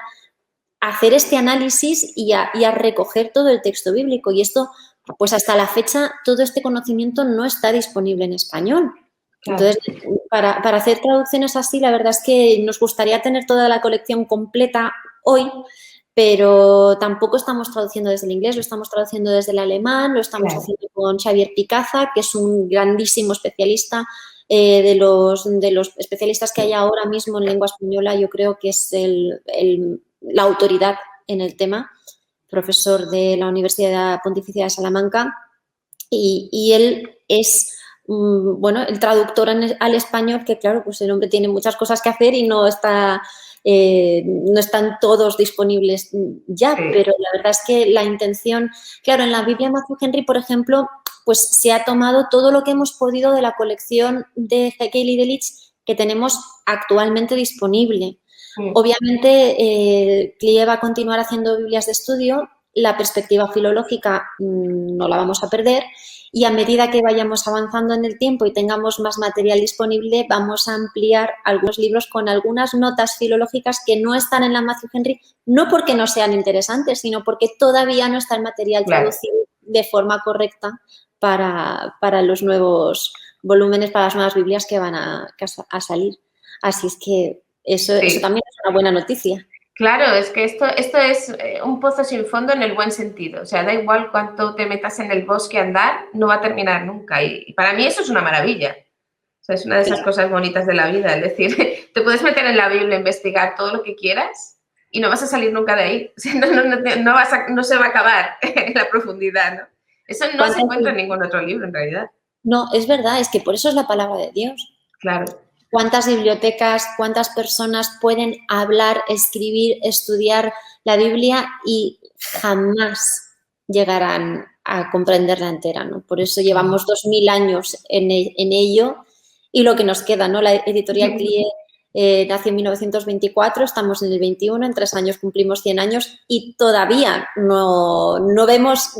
a hacer este análisis y a recoger todo el texto bíblico. Y esto, pues hasta la fecha, todo este conocimiento no está disponible en español. Claro. Entonces, para hacer traducciones así, la verdad es que nos gustaría tener toda la colección completa hoy, pero tampoco estamos traduciendo desde el inglés, lo estamos traduciendo desde el alemán, lo estamos haciendo con Xavier Picaza, que es un grandísimo especialista. De los especialistas que hay ahora mismo en lengua española, yo creo que es la autoridad en el tema, profesor de la Universidad Pontificia de Salamanca, y él es el traductor al español, que claro, pues el hombre tiene muchas cosas que hacer y no están todos disponibles ya, pero la verdad es que la intención, claro, en la Biblia Matthew Henry, por ejemplo, pues se ha tomado todo lo que hemos podido de la colección de Keil y Delitzsch que tenemos actualmente disponible. Obviamente, CLIE va a continuar haciendo Biblias de estudio, la perspectiva filológica no la vamos a perder, y a medida que vayamos avanzando en el tiempo y tengamos más material disponible, vamos a ampliar algunos libros con algunas notas filológicas que no están en la Matthew Henry, no porque no sean interesantes, sino porque todavía no está el material traducido de forma correcta para los nuevos volúmenes, para las nuevas Biblias que van a salir. Así es que eso también es una buena noticia. Claro, es que esto es un pozo sin fondo en el buen sentido. O sea, da igual cuánto te metas en el bosque a andar, no va a terminar nunca. Y para mí eso es una maravilla. O sea, es una de esas cosas bonitas de la vida. Es decir, te puedes meter en la Biblia, investigar todo lo que quieras y no vas a salir nunca de ahí. O sea, no se va a acabar en la profundidad, ¿no? Eso no se encuentra en ningún otro libro, en realidad. No, es verdad, es que por eso es la palabra de Dios. Claro. ¿Cuántas bibliotecas, cuántas personas pueden hablar, escribir, estudiar la Biblia y jamás llegarán a comprenderla entera, ¿no? Por eso llevamos 2000 años en ello y lo que nos queda, ¿no? La editorial CLIE nació en 1924, estamos en el 21, en 3 años cumplimos 100 años y todavía no vemos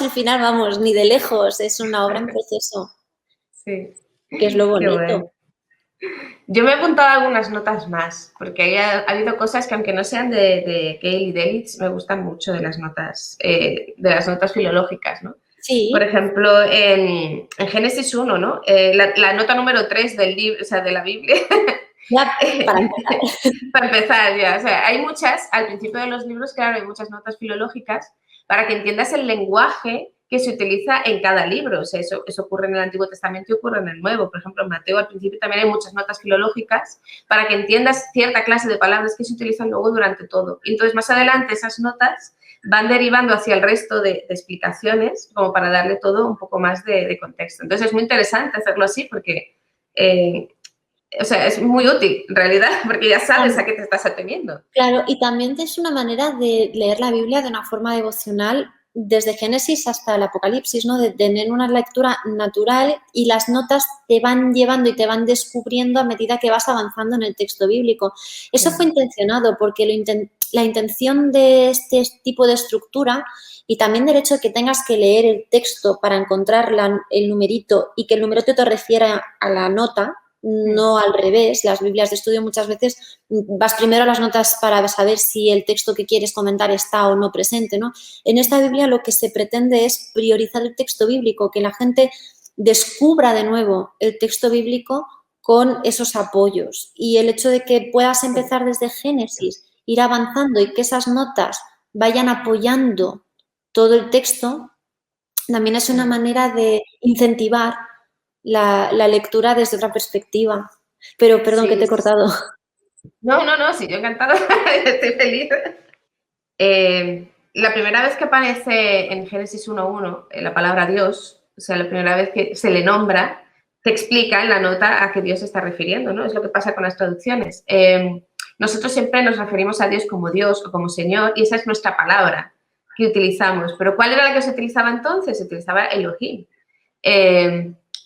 el final, vamos, ni de lejos, es una obra en proceso. Sí. Que es lo bonito. Bueno. Yo me he apuntado algunas notas más, porque ha habido cosas que aunque no sean de Keil y Delitzsch, me gustan mucho de las notas filológicas, ¿no? Sí. Por ejemplo, en Génesis 1, ¿no? La nota número 3 del libro, o sea, de la Biblia. Ya, para empezar. Para empezar, ya. O sea, hay muchas, al principio de los libros, claro, hay muchas notas filológicas para que entiendas el lenguaje que se utiliza en cada libro. O sea, eso ocurre en el Antiguo Testamento y ocurre en el Nuevo. Por ejemplo, en Mateo al principio también hay muchas notas filológicas para que entiendas cierta clase de palabras que se utilizan luego durante todo. Y entonces, más adelante, esas notas van derivando hacia el resto de explicaciones como para darle todo un poco más de contexto. Entonces, es muy interesante hacerlo así porque, o sea, es muy útil en realidad porque ya sabes a qué te estás ateniendo. Claro, y también es una manera de leer la Biblia de una forma devocional desde Génesis hasta el Apocalipsis, ¿no? De tener una lectura natural y las notas te van llevando y te van descubriendo a medida que vas avanzando en el texto bíblico. Eso fue intencionado porque la intención de este tipo de estructura y también del hecho de que tengas que leer el texto para encontrar el numerito y que el numerito te refiera a la nota, no al revés. Las Biblias de estudio muchas veces vas primero a las notas para saber si el texto que quieres comentar está o no presente, ¿no? En esta Biblia lo que se pretende es priorizar el texto bíblico, que la gente descubra de nuevo el texto bíblico con esos apoyos. Y el hecho de que puedas empezar desde Génesis, ir avanzando y que esas notas vayan apoyando todo el texto, también es una manera de incentivar la lectura desde otra perspectiva. Pero, perdón, que te he cortado. No, sí, yo encantada, estoy feliz. La primera vez que aparece en Génesis 1.1 la palabra Dios, o sea, la primera vez que se le nombra, te explica en la nota a qué Dios se está refiriendo, ¿no? Es lo que pasa con las traducciones. Nosotros siempre nos referimos a Dios como Dios o como Señor y esa es nuestra palabra que utilizamos. Pero ¿cuál era la que se utilizaba entonces? Se utilizaba Elohim.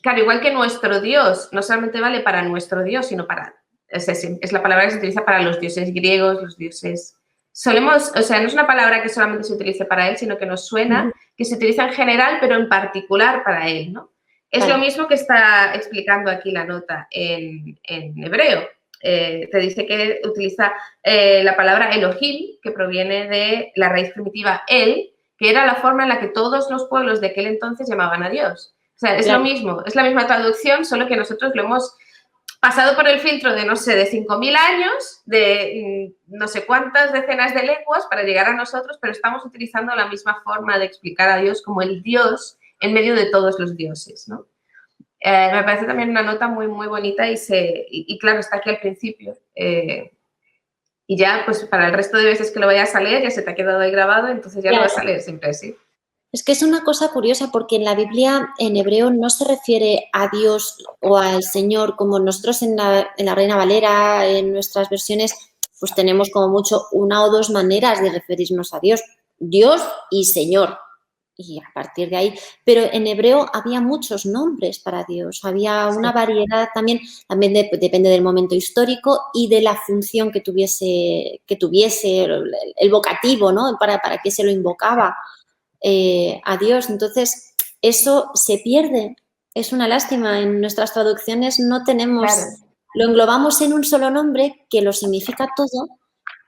Claro, igual que nuestro Dios no solamente vale para nuestro Dios, sino para... Es la palabra que se utiliza para los dioses griegos, los dioses... Solemos, o sea, no es una palabra que solamente se utilice para él, sino que nos suena que se utiliza en general, pero en particular para él, ¿no? Es lo mismo que está explicando aquí la nota en hebreo. Te dice que utiliza la palabra Elohim, que proviene de la raíz primitiva El, que era la forma en la que todos los pueblos de aquel entonces llamaban a Dios. O sea, es lo mismo, es la misma traducción, solo que nosotros lo hemos pasado por el filtro de, no sé, de 5.000 años, de no sé cuántas decenas de lenguas para llegar a nosotros, pero estamos utilizando la misma forma de explicar a Dios como el Dios en medio de todos los dioses, ¿no? Me parece también una nota muy, muy bonita y claro, está aquí al principio. Y ya, pues para el resto de veces que lo vayas a leer, ya se te ha quedado ahí grabado, entonces ya lo vas a leer siempre así. Es que es una cosa curiosa porque en la Biblia en hebreo no se refiere a Dios o al Señor como nosotros en la Reina Valera, en nuestras versiones, pues tenemos como mucho una o dos maneras de referirnos a Dios. Dios y Señor. Y a partir de ahí, pero en hebreo había muchos nombres para Dios, había una variedad también depende del momento histórico y de la función que tuviese el vocativo, ¿no? Para qué se lo invocaba a Dios. Entonces, eso se pierde. Es una lástima. En nuestras traducciones no tenemos, lo englobamos en un solo nombre que lo significa todo,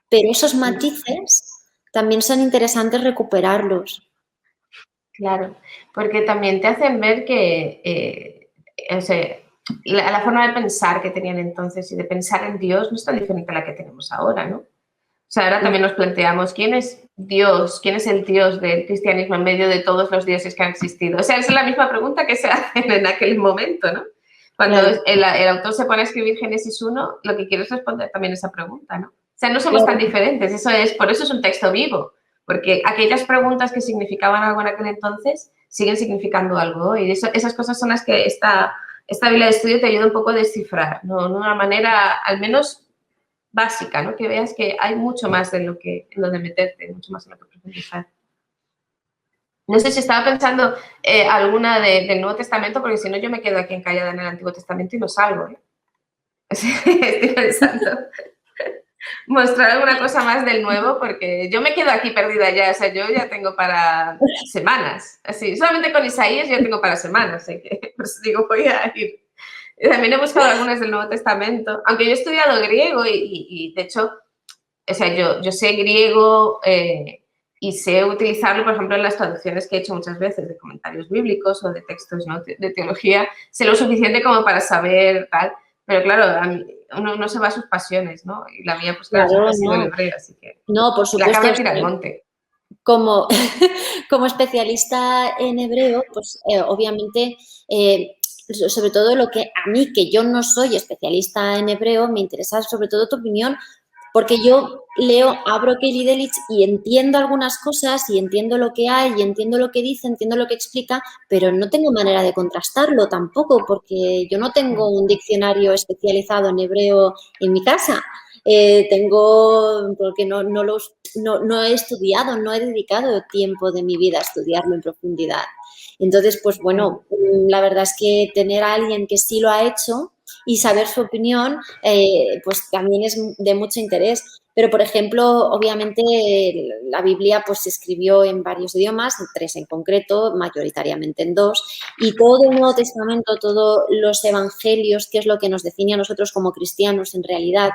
pero esos matices también son interesantes recuperarlos. Claro, porque también te hacen ver que o sea, la forma de pensar que tenían entonces y de pensar en Dios no es tan diferente a la que tenemos ahora, ¿no? O sea, ahora también nos planteamos quién es Dios, quién es el Dios del cristianismo en medio de todos los dioses que han existido. O sea, es la misma pregunta que se hacen en aquel momento, ¿no? Cuando el autor se pone a escribir Génesis 1, lo que quiere es responder también esa pregunta, ¿no? O sea, no somos tan diferentes, por eso es un texto vivo. Porque aquellas preguntas que significaban algo en aquel entonces siguen significando algo. Y esas cosas son las que esta Biblia de estudio te ayuda un poco a descifrar, ¿no? De una manera al menos básica, ¿no? Que veas que hay mucho más en donde meterte, mucho más en lo que profundizar. No sé si estaba pensando alguna del Nuevo Testamento, porque si no yo me quedo aquí encallada en el Antiguo Testamento y no salgo, ¿eh? Estoy pensando... mostrar alguna cosa más del Nuevo, porque yo me quedo aquí perdida ya, o sea, yo ya tengo para semanas, así, solamente con Isaías ya tengo para semanas, así que pues digo, voy a ir. También he buscado algunas del Nuevo Testamento, aunque yo he estudiado griego y de hecho, o sea, yo sé griego y sé utilizarlo, por ejemplo, en las traducciones que he hecho muchas veces de comentarios bíblicos o de textos, ¿no?, de teología, sé lo suficiente como para saber tal, pero claro, uno no se va a sus pasiones, ¿no? Y la mía, pues claro, siempre ha sido el hebreo, así que... No, por supuesto. La cabra tira al monte. como, como especialista en hebreo, pues obviamente, sobre todo lo que a mí, que yo no soy especialista en hebreo, me interesa sobre todo tu opinión, porque yo leo a Broccoli Delich y entiendo algunas cosas y entiendo lo que hay y entiendo lo que dice, entiendo lo que explica, pero no tengo manera de contrastarlo tampoco, porque yo no tengo un diccionario especializado en hebreo en mi casa. Porque no he estudiado, no he dedicado tiempo de mi vida a estudiarlo en profundidad. Entonces, pues bueno, la verdad es que tener a alguien que sí lo ha hecho y saber su opinión, pues también es de mucho interés. Pero, por ejemplo, obviamente la Biblia pues se escribió en varios idiomas, en 3 en concreto, mayoritariamente en 2, y todo el Nuevo Testamento, todos los evangelios, que es lo que nos define a nosotros como cristianos en realidad,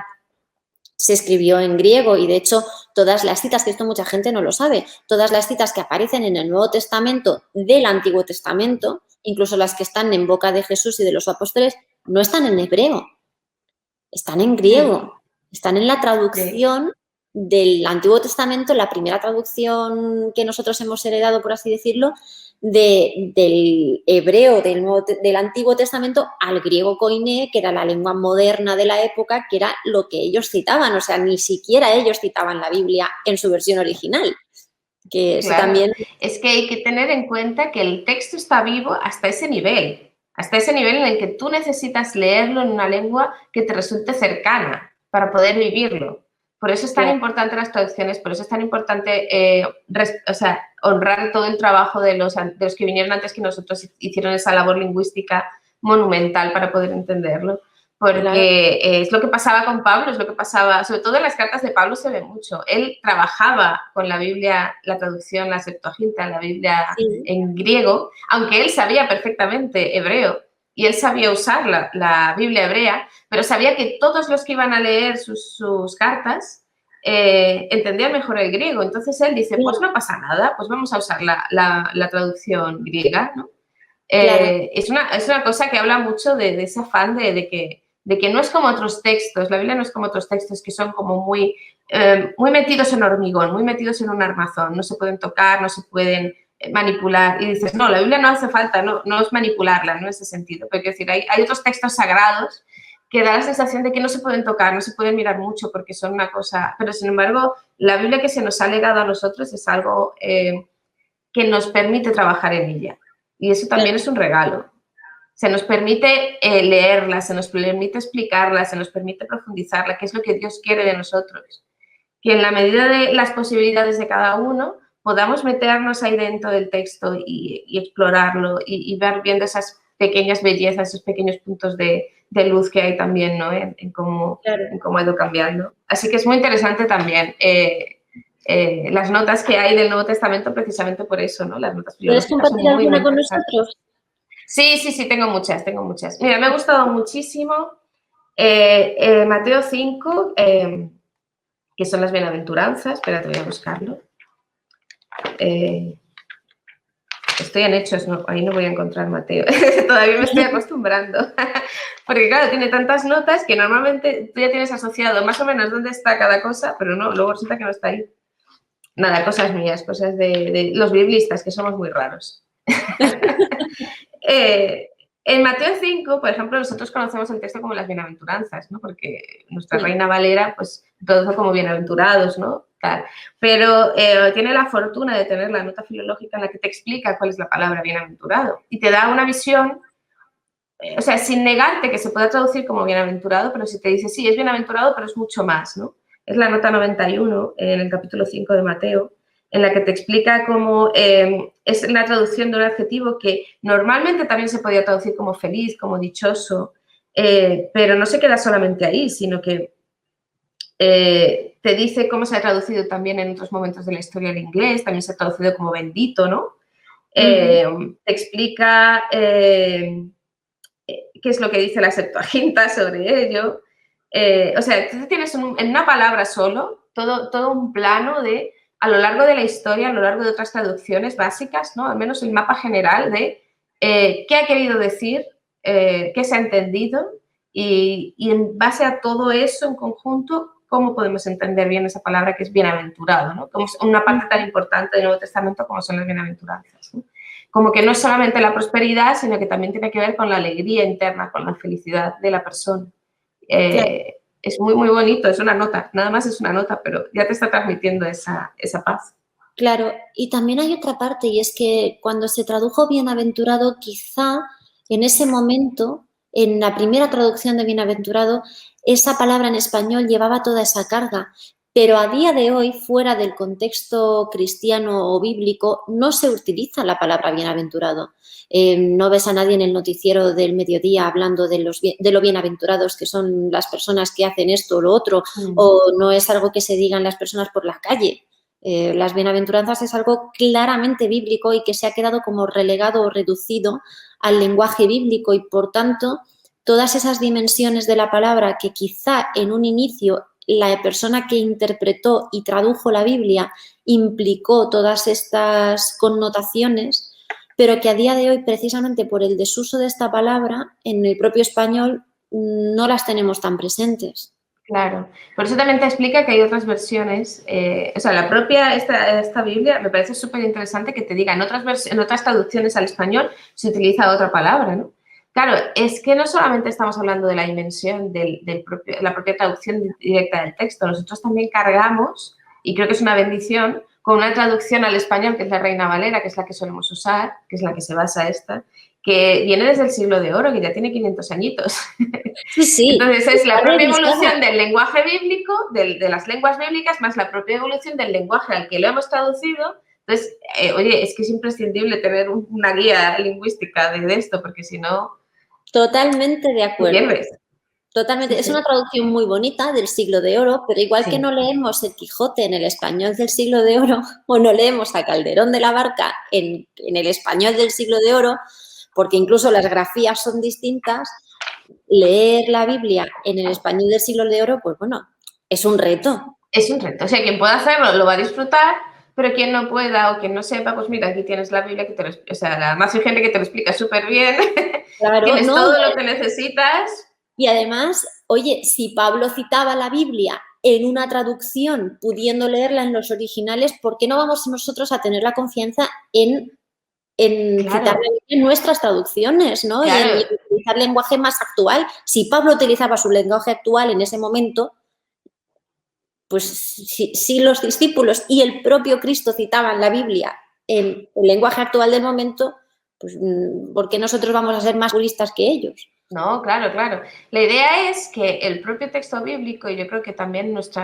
se escribió en griego y, de hecho, todas las citas, que esto mucha gente no lo sabe, todas las citas que aparecen en el Nuevo Testamento del Antiguo Testamento, incluso las que están en boca de Jesús y de los apóstoles, no están en hebreo, están en griego, están en la traducción del Antiguo Testamento, la primera traducción que nosotros hemos heredado, por así decirlo, del hebreo del Antiguo Testamento al griego koiné, que era la lengua moderna de la época, que era lo que ellos citaban. O sea, ni siquiera ellos citaban la Biblia en su versión original. Que eso Claro, también... es que hay que tener en cuenta que el texto está vivo hasta ese nivel en el que tú necesitas leerlo en una lengua que te resulte cercana para poder vivirlo. Por eso es tan importante las traducciones, por eso es tan importante honrar todo el trabajo de los que vinieron antes que nosotros, hicieron esa labor lingüística monumental para poder entenderlo. Porque es lo que pasaba con Pablo, es lo que pasaba, sobre todo en las cartas de Pablo se ve mucho. Él trabajaba con la Biblia, la traducción, la Septuaginta, la Biblia en griego, aunque él sabía perfectamente hebreo y él sabía usar la Biblia hebrea, pero sabía que todos los que iban a leer sus cartas entendían mejor el griego. Entonces él dice, pues no pasa nada, pues vamos a usar la traducción griega, ¿no? Es una cosa que habla mucho de ese afán de que no es como otros textos, la Biblia no es como otros textos que son como muy metidos en hormigón, muy metidos en un armazón, no se pueden tocar, no se pueden manipular. Y dices, no, la Biblia no hace falta, no es manipularla, no en ese sentido. Pero quiero decir, hay otros textos sagrados que da la sensación de que no se pueden tocar, no se pueden mirar mucho porque son una cosa... Pero, sin embargo, la Biblia que se nos ha legado a nosotros es algo que nos permite trabajar en ella. Y eso también es un regalo. Se nos permite leerla, se nos permite explicarla, se nos permite profundizarla, que es lo que Dios quiere de nosotros. Que en la medida de las posibilidades de cada uno podamos meternos ahí dentro del texto y explorarlo y ver viendo esas pequeñas bellezas, esos pequeños puntos de luz que hay también, ¿no? en cómo ha ido cambiando. Así que es muy interesante también las notas que hay del Nuevo Testamento precisamente por eso, ¿no? Las notas ¿Puedes compartir alguna con nosotros? Sí, tengo muchas. Mira, me ha gustado muchísimo Mateo 5, que son las bienaventuranzas. Espera, te voy a buscarlo. Estoy en Hechos, no, ahí no voy a encontrar Mateo. Todavía me estoy acostumbrando. Porque claro, tiene tantas notas que normalmente tú ya tienes asociado más o menos dónde está cada cosa, pero no, luego resulta que no está ahí. Nada, cosas mías, cosas de los biblistas, que somos muy raros. En Mateo 5, por ejemplo, nosotros conocemos el texto como las bienaventuranzas, ¿no? Porque nuestra Reina Valera, pues, todo como bienaventurados, ¿no? Tal. Pero tiene la fortuna de tener la nota filológica en la que te explica cuál es la palabra bienaventurado y te da una visión, o sea, sin negarte que se pueda traducir como bienaventurado, pero si te dice, sí, es bienaventurado, pero es mucho más, ¿no? Es la nota 91 en el capítulo 5 de Mateo, en la que te explica cómo es la traducción de un adjetivo que normalmente también se podía traducir como feliz, como dichoso, pero no se queda solamente ahí, sino que te dice cómo se ha traducido también en otros momentos de la historia en inglés, también se ha traducido como bendito, ¿no? Te explica qué es lo que dice la Septuaginta sobre ello. O sea, tú tienes en una palabra solo todo un plano de, a lo largo de la historia, a lo largo de otras traducciones básicas, ¿no? Al menos el mapa general de qué ha querido decir, qué se ha entendido y en base a todo eso en conjunto, cómo podemos entender bien esa palabra que es bienaventurado, ¿no? Como es una parte tan importante del Nuevo Testamento como son las bienaventuranzas, ¿no? Como que no es solamente la prosperidad, sino que también tiene que ver con la alegría interna, con la felicidad de la persona. Claro. Es muy, muy bonito, es una nota, nada más es una nota, pero ya te está transmitiendo esa paz. Claro, y también hay otra parte, y es que cuando se tradujo bienaventurado, quizá en ese momento, en la primera traducción de bienaventurado, esa palabra en español llevaba toda esa carga. Pero a día de hoy, fuera del contexto cristiano o bíblico, no se utiliza la palabra bienaventurado. No ves a nadie en el noticiero del mediodía hablando de lo bienaventurados que son las personas que hacen esto o lo otro, o no es algo que se digan las personas por la calle. Las bienaventuranzas es algo claramente bíblico y que se ha quedado como relegado o reducido al lenguaje bíblico y, por tanto, todas esas dimensiones de la palabra que quizá en un inicio la persona que interpretó y tradujo la Biblia implicó todas estas connotaciones, pero que a día de hoy, precisamente por el desuso de esta palabra, en el propio español no las tenemos tan presentes. Claro, por eso también te explica que hay otras versiones, o sea, la propia, esta Biblia me parece súper interesante que te diga, en otras traducciones al español se utiliza otra palabra, ¿no? Claro, es que no solamente estamos hablando de la dimensión la propia traducción directa del texto, nosotros también cargamos, y creo que es una bendición, con una traducción al español que es la Reina Valera, que es la que solemos usar, que es la que se basa esta, que viene desde el siglo de oro, que ya tiene 500 añitos. Sí, sí. Entonces es la propia evolución del lenguaje bíblico, de las lenguas bíblicas, más la propia evolución del lenguaje al que lo hemos traducido. Entonces, oye, es que es imprescindible tener una guía lingüística de esto, porque si no... Totalmente de acuerdo. Pierdes. Totalmente. Sí, es sí. una traducción muy bonita del siglo de oro, pero igual Sí. que no leemos el Quijote en el español del siglo de oro o no leemos a Calderón de la Barca en el español del siglo de oro, porque incluso las grafías son distintas, leer la Biblia en el español del siglo de oro, pues bueno, es un reto. Es un reto. O sea, quien pueda hacerlo lo va a disfrutar, pero quien no pueda o quien no sepa, pues mira, aquí tienes la Biblia, o sea, además hay gente que te lo explica súper bien. Claro, Tienes no, todo lo que necesitas. y además, oye, si Pablo citaba la Biblia en una traducción, pudiendo leerla en los originales, ¿por qué no vamos nosotros a tener la confianza en Claro. citar en nuestras traducciones, ¿no? Claro. Y en utilizar lenguaje más actual? Si Pablo utilizaba su lenguaje actual en ese momento, pues si los discípulos y el propio Cristo citaban la Biblia en el lenguaje actual del momento, pues ¿por qué nosotros vamos a ser más puristas que ellos? No, claro, claro. La idea es que el propio texto bíblico, y yo creo que también nuestro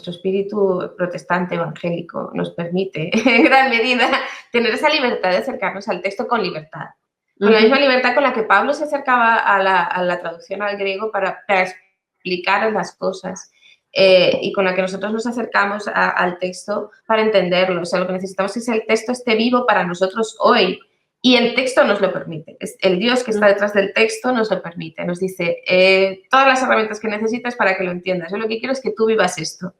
espíritu protestante evangélico nos permite, en gran medida, tener esa libertad de acercarnos al texto con libertad. Con la misma libertad con la que Pablo se acercaba a la traducción al griego para explicar las cosas. Y con la que nosotros nos acercamos al texto para entenderlo. O sea, lo que necesitamos es que el texto esté vivo para nosotros hoy. Y el texto nos lo permite. El Dios que está detrás del texto nos lo permite. Nos dice todas las herramientas que necesitas para que lo entiendas. Yo lo que quiero es que tú vivas esto.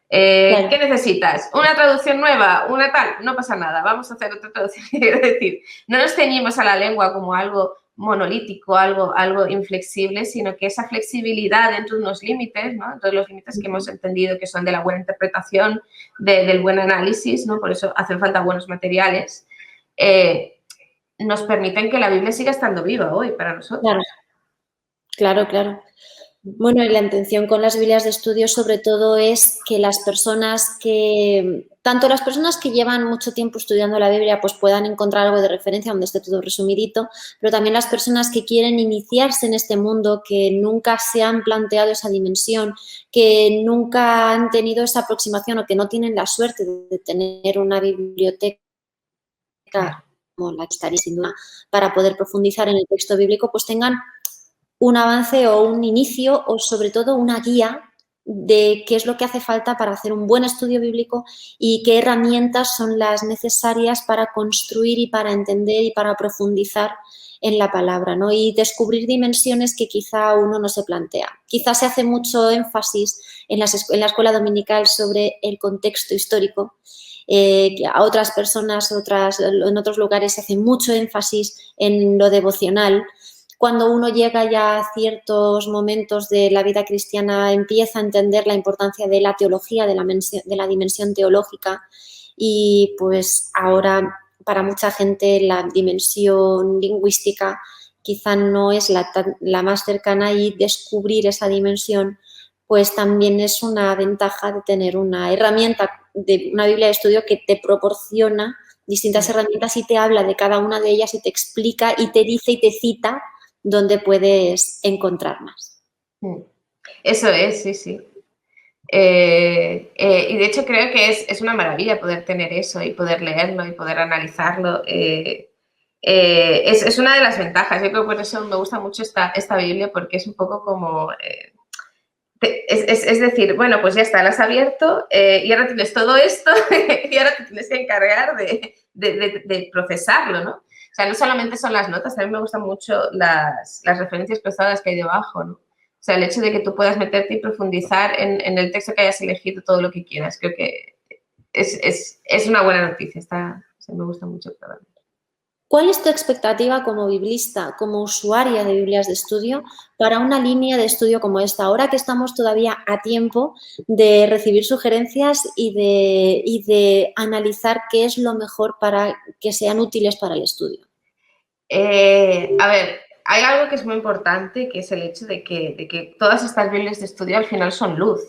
Claro. ¿Qué necesitas? ¿Una traducción nueva? ¿Una tal? No pasa nada. Vamos a hacer otra traducción. Quiero decir, no nos ceñimos a la lengua como algo monolítico, algo inflexible, sino que esa flexibilidad dentro de unos límites, ¿no? Dentro de los límites que hemos entendido que son de la buena interpretación, del buen análisis, ¿no? Por eso hacen falta buenos materiales. Nos permiten que la Biblia siga estando viva hoy para nosotros. Claro, claro. Bueno, y la intención con las Biblias de estudio sobre todo es que tanto las personas que llevan mucho tiempo estudiando la Biblia pues puedan encontrar algo de referencia donde esté todo resumidito, pero también las personas que quieren iniciarse en este mundo, que nunca se han planteado esa dimensión, que nunca han tenido esa aproximación o que no tienen la suerte de tener una biblioteca como la que estaría sin duda para poder profundizar en el texto bíblico, pues tengan un avance o un inicio o sobre todo una guía de qué es lo que hace falta para hacer un buen estudio bíblico y qué herramientas son las necesarias para construir y para entender y para profundizar en la palabra, ¿no? Y descubrir dimensiones que quizá uno no se plantea. Quizá se hace mucho énfasis en la escuela dominical sobre el contexto histórico. A otras personas en otros lugares se hace mucho énfasis en lo devocional, cuando uno llega ya a ciertos momentos de la vida cristiana, empieza a entender la importancia de la teología, de la dimensión teológica. Y pues ahora para mucha gente la dimensión lingüística quizá no es la más cercana, y descubrir esa dimensión pues también es una ventaja de tener una herramienta, de una Biblia de estudio que te proporciona distintas herramientas y te habla de cada una de ellas y te explica y te dice y te cita dónde puedes encontrar más. Eso es, sí, sí. Y de hecho creo que es una maravilla poder tener eso y poder leerlo y poder analizarlo. Es una de las ventajas. Yo creo que por eso me gusta mucho esta Biblia, porque es un poco como... es decir, bueno, pues ya está, la has abierto y ahora tienes todo esto y ahora te tienes que encargar de procesarlo, ¿no? O sea, no solamente son las notas, también me gustan mucho las referencias cruzadas que hay debajo, ¿no? O sea, el hecho de que tú puedas meterte y profundizar en el texto que hayas elegido todo lo que quieras, creo que es una buena noticia, me gusta mucho. ¿Cuál es tu expectativa como biblista, como usuaria de Biblias de estudio, para una línea de estudio como esta? Ahora que estamos todavía a tiempo de recibir sugerencias y de analizar qué es lo mejor para que sean útiles para el estudio. A ver, hay algo que es muy importante, que es el hecho de que todas estas Biblias de estudio al final son luz.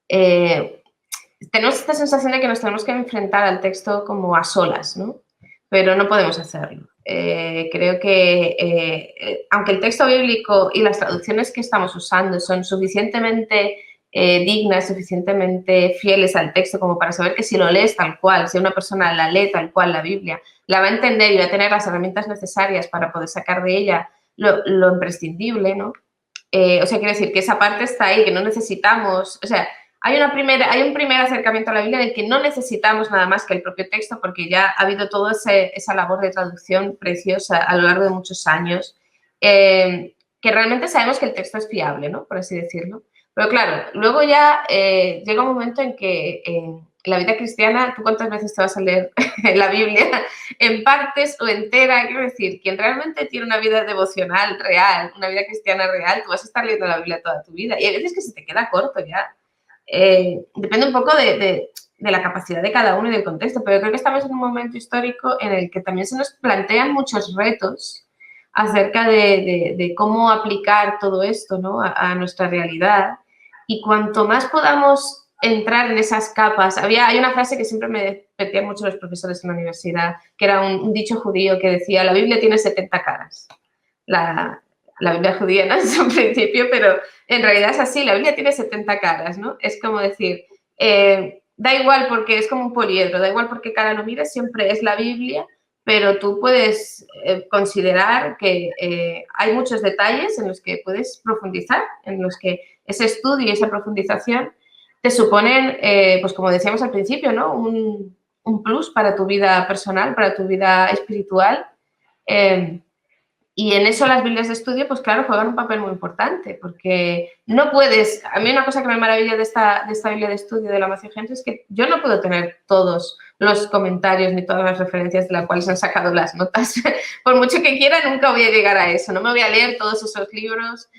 Tenemos esta sensación de que nos tenemos que enfrentar al texto como a solas, ¿no? Pero no podemos hacerlo. Creo que, aunque el texto bíblico y las traducciones que estamos usando son suficientemente dignas, suficientemente fieles al texto como para saber que si lo lees tal cual, si una persona la lee tal cual la Biblia, la va a entender y va a tener las herramientas necesarias para poder sacar de ella lo imprescindible, ¿no? O sea, quiero decir que esa parte está ahí, que no necesitamos, o sea, hay un primer acercamiento a la Biblia en el que no necesitamos nada más que el propio texto, porque ya ha habido toda esa labor de traducción preciosa a lo largo de muchos años, que realmente sabemos que el texto es fiable, ¿no? Por así decirlo. Pero claro, luego ya llega un momento en que en la vida cristiana, ¿tú cuántas veces te vas a leer la Biblia en partes o entera? Quiero decir, quien realmente tiene una vida devocional real, una vida cristiana real, tú vas a estar leyendo la Biblia toda tu vida. Y hay veces que se te queda corto ya. Depende un poco de la capacidad de cada uno y del contexto, pero creo que estamos en un momento histórico en el que también se nos plantean muchos retos acerca de cómo aplicar todo esto, ¿no? a nuestra realidad. Y cuanto más podamos entrar en esas capas, hay una frase que siempre me repetían mucho los profesores en la universidad, que era un dicho judío que decía: la Biblia tiene 70 caras. La Biblia judía no es un principio, pero en realidad es así, la Biblia tiene 70 caras, ¿no? Es como decir, da igual porque es como un poliedro, da igual porque cara lo mires, siempre es la Biblia, pero tú puedes considerar que hay muchos detalles en los que puedes profundizar, en los que ese estudio y esa profundización te suponen, pues como decíamos al principio, ¿no? Un plus para tu vida personal, para tu vida espiritual. Y en eso las Biblias de estudio, pues claro, juegan un papel muy importante, porque no puedes... A mí una cosa que me maravilla de esta Biblia de estudio de la Matthew Henry es que yo no puedo tener todos los comentarios ni todas las referencias de las cuales han sacado las notas. Por mucho que quiera, nunca voy a llegar a eso. No me voy a leer todos esos libros.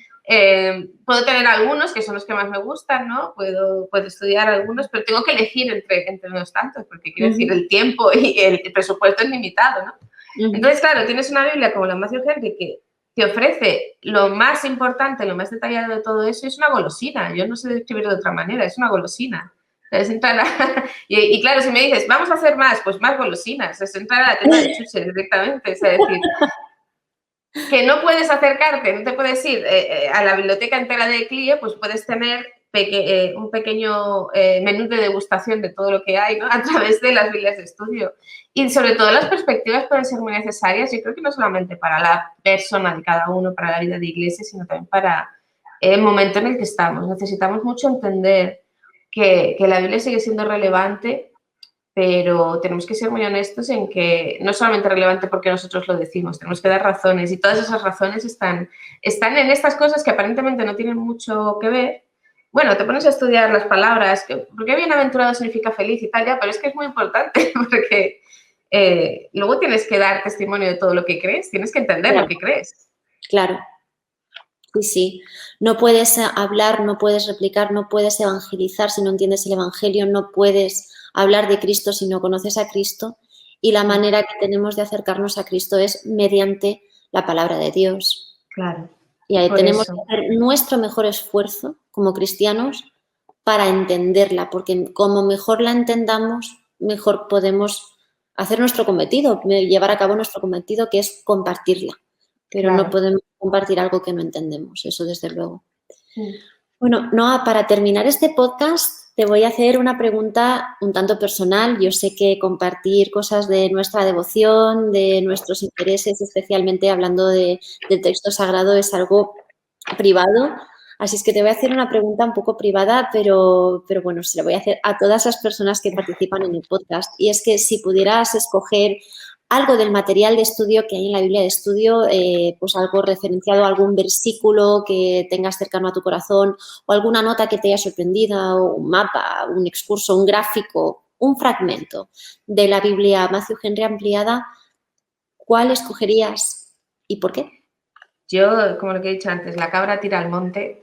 Puedo tener algunos, que son los que más me gustan, ¿no? Puedo estudiar algunos, pero tengo que elegir entre unos tantos, porque quiero decir, el tiempo y el presupuesto es limitado, ¿no? Entonces, claro, tienes una Biblia como la Matthew Henry que te ofrece lo más importante, lo más detallado de todo eso, y es una golosina. Yo no sé describirlo de otra manera, es una golosina. Es entrar y claro, si me dices, vamos a hacer más, pues más golosinas. Es entrar a la tienda de chuches directamente. Es decir, que no puedes acercarte, no te puedes ir a la biblioteca entera de CLIE, pues puedes tener un pequeño menú de degustación de todo lo que hay, ¿no? A través de las Biblias de estudio. Y sobre todo las perspectivas pueden ser muy necesarias, yo creo que no solamente para la persona de cada uno, para la vida de iglesia, sino también para el momento en el que estamos. Necesitamos mucho entender que la Biblia sigue siendo relevante, pero tenemos que ser muy honestos en que no es solamente relevante porque nosotros lo decimos, tenemos que dar razones, y todas esas razones están en estas cosas que aparentemente no tienen mucho que ver. Bueno, te pones a estudiar las palabras, porque bienaventurado significa feliz y tal, ya, pero es que es muy importante porque luego tienes que dar testimonio de todo lo que crees, tienes que entender lo que crees. Claro. Sí. No puedes hablar, no puedes replicar, no puedes evangelizar si no entiendes el evangelio, no puedes hablar de Cristo si no conoces a Cristo. Y la manera que tenemos de acercarnos a Cristo es mediante la palabra de Dios. Claro. Y ahí Por tenemos eso. que hacer nuestro mejor esfuerzo como cristianos para entenderla, porque como mejor la entendamos, mejor podemos hacer nuestro cometido, llevar a cabo nuestro cometido, que es compartirla. Pero Claro. no podemos compartir algo que no entendemos, eso desde luego. Mm. Bueno, Noa, para terminar este podcast te voy a hacer una pregunta un tanto personal. Yo sé que compartir cosas de nuestra devoción, de nuestros intereses, especialmente hablando del texto sagrado, es algo privado. Así es que te voy a hacer una pregunta un poco privada, pero bueno, se la voy a hacer a todas las personas que participan en el podcast. Y es que si pudieras escoger algo del material de estudio que hay en la Biblia de estudio, pues algo referenciado a algún versículo que tengas cercano a tu corazón o alguna nota que te haya sorprendido, o un mapa, un excurso, un gráfico, un fragmento de la Biblia Matthew Henry ampliada, ¿cuál escogerías y por qué? Yo, como lo que he dicho antes, la cabra tira al monte.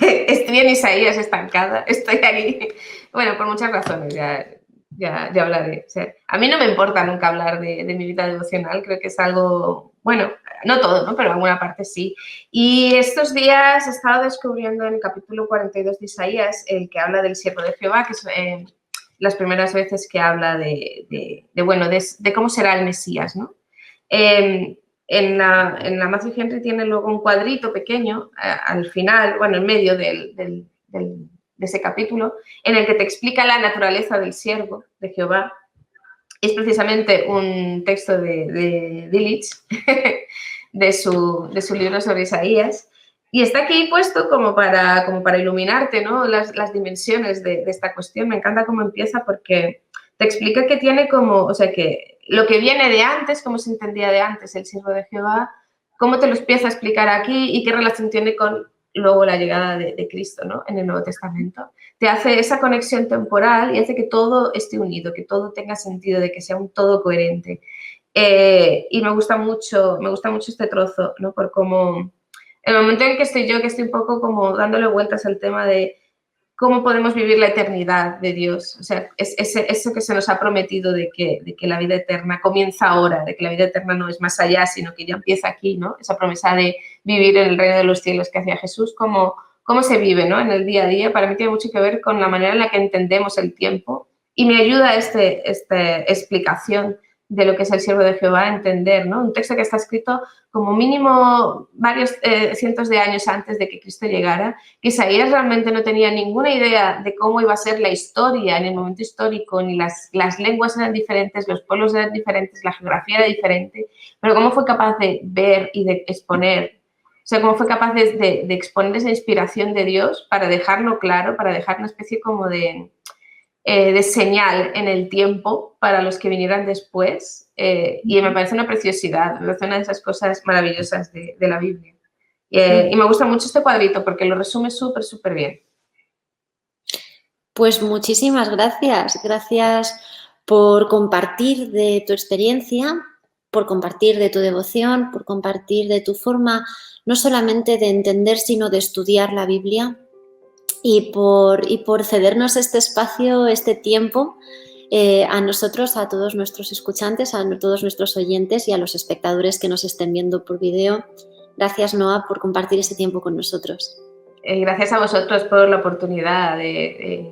Estoy en Isaías estancada, estoy ahí. Bueno, por muchas razones, ya hablaré. O sea, a mí no me importa nunca hablar de mi vida devocional, creo que es algo, bueno, no todo, ¿no? Pero alguna parte sí. Y estos días he estado descubriendo en el capítulo 42 de Isaías, el que habla del siervo de Jehová, que es las primeras veces que habla de cómo será el Mesías, ¿no? En la Matthew Henry tiene luego un cuadrito pequeño al final, bueno, en medio de ese capítulo, en el que te explica la naturaleza del siervo de Jehová. Es precisamente un texto de Delitzsch, de su libro sobre Isaías, y está aquí puesto como para iluminarte, ¿no? las dimensiones de esta cuestión. Me encanta cómo empieza porque te explica que tiene como, o sea, que lo que viene de antes, cómo se entendía de antes el siervo de Jehová, cómo te lo empieza a explicar aquí y qué relación tiene con luego la llegada de Cristo, ¿no? En el Nuevo Testamento. Te hace esa conexión temporal y hace que todo esté unido, que todo tenga sentido, de que sea un todo coherente. Y me gusta mucho este trozo, ¿no? Por cómo, el momento en que estoy yo, que estoy un poco como dándole vueltas al tema de cómo podemos vivir la eternidad de Dios. O sea, es eso que se nos ha prometido de que la vida eterna comienza ahora, de que la vida eterna no es más allá, sino que ya empieza aquí, ¿no? Esa promesa de vivir en el reino de los cielos que hacía Jesús, cómo se vive, ¿no? En el día a día, para mí tiene mucho que ver con la manera en la que entendemos el tiempo y me ayuda esta explicación de lo que es el siervo de Jehová a entender, ¿no? Un texto que está escrito como mínimo varios cientos de años antes de que Cristo llegara, que Isaías realmente no tenía ninguna idea de cómo iba a ser la historia en el momento histórico, ni las lenguas eran diferentes, los pueblos eran diferentes, la geografía era diferente, pero cómo fue capaz de ver y de exponer, o sea, cómo fue capaz de exponer esa inspiración de Dios para dejarlo claro, para dejar una especie como de señal en el tiempo para los que vinieran después, y me parece una preciosidad, me parece una de esas cosas maravillosas de la Biblia. Y me gusta mucho este cuadrito porque lo resume súper, súper bien. Pues muchísimas gracias. Gracias por compartir de tu experiencia, por compartir de tu devoción, por compartir de tu forma no solamente de entender, sino de estudiar la Biblia. Y por cedernos este espacio, este tiempo, a nosotros, a todos nuestros escuchantes, a todos nuestros oyentes y a los espectadores que nos estén viendo por video. Gracias, Noa, por compartir este tiempo con nosotros. Gracias a vosotros por la oportunidad de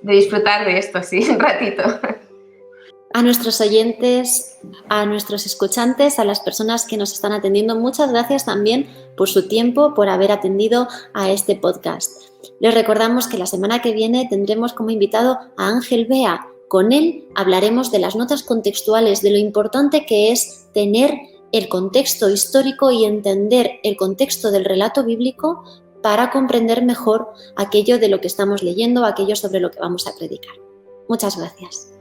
disfrutar de esto así un ratito. A nuestros oyentes, a nuestros escuchantes, a las personas que nos están atendiendo, muchas gracias también por su tiempo, por haber atendido a este podcast. Les recordamos que la semana que viene tendremos como invitado a Ángel Bea. Con él hablaremos de las notas contextuales, de lo importante que es tener el contexto histórico y entender el contexto del relato bíblico para comprender mejor aquello de lo que estamos leyendo, aquello sobre lo que vamos a predicar. Muchas gracias.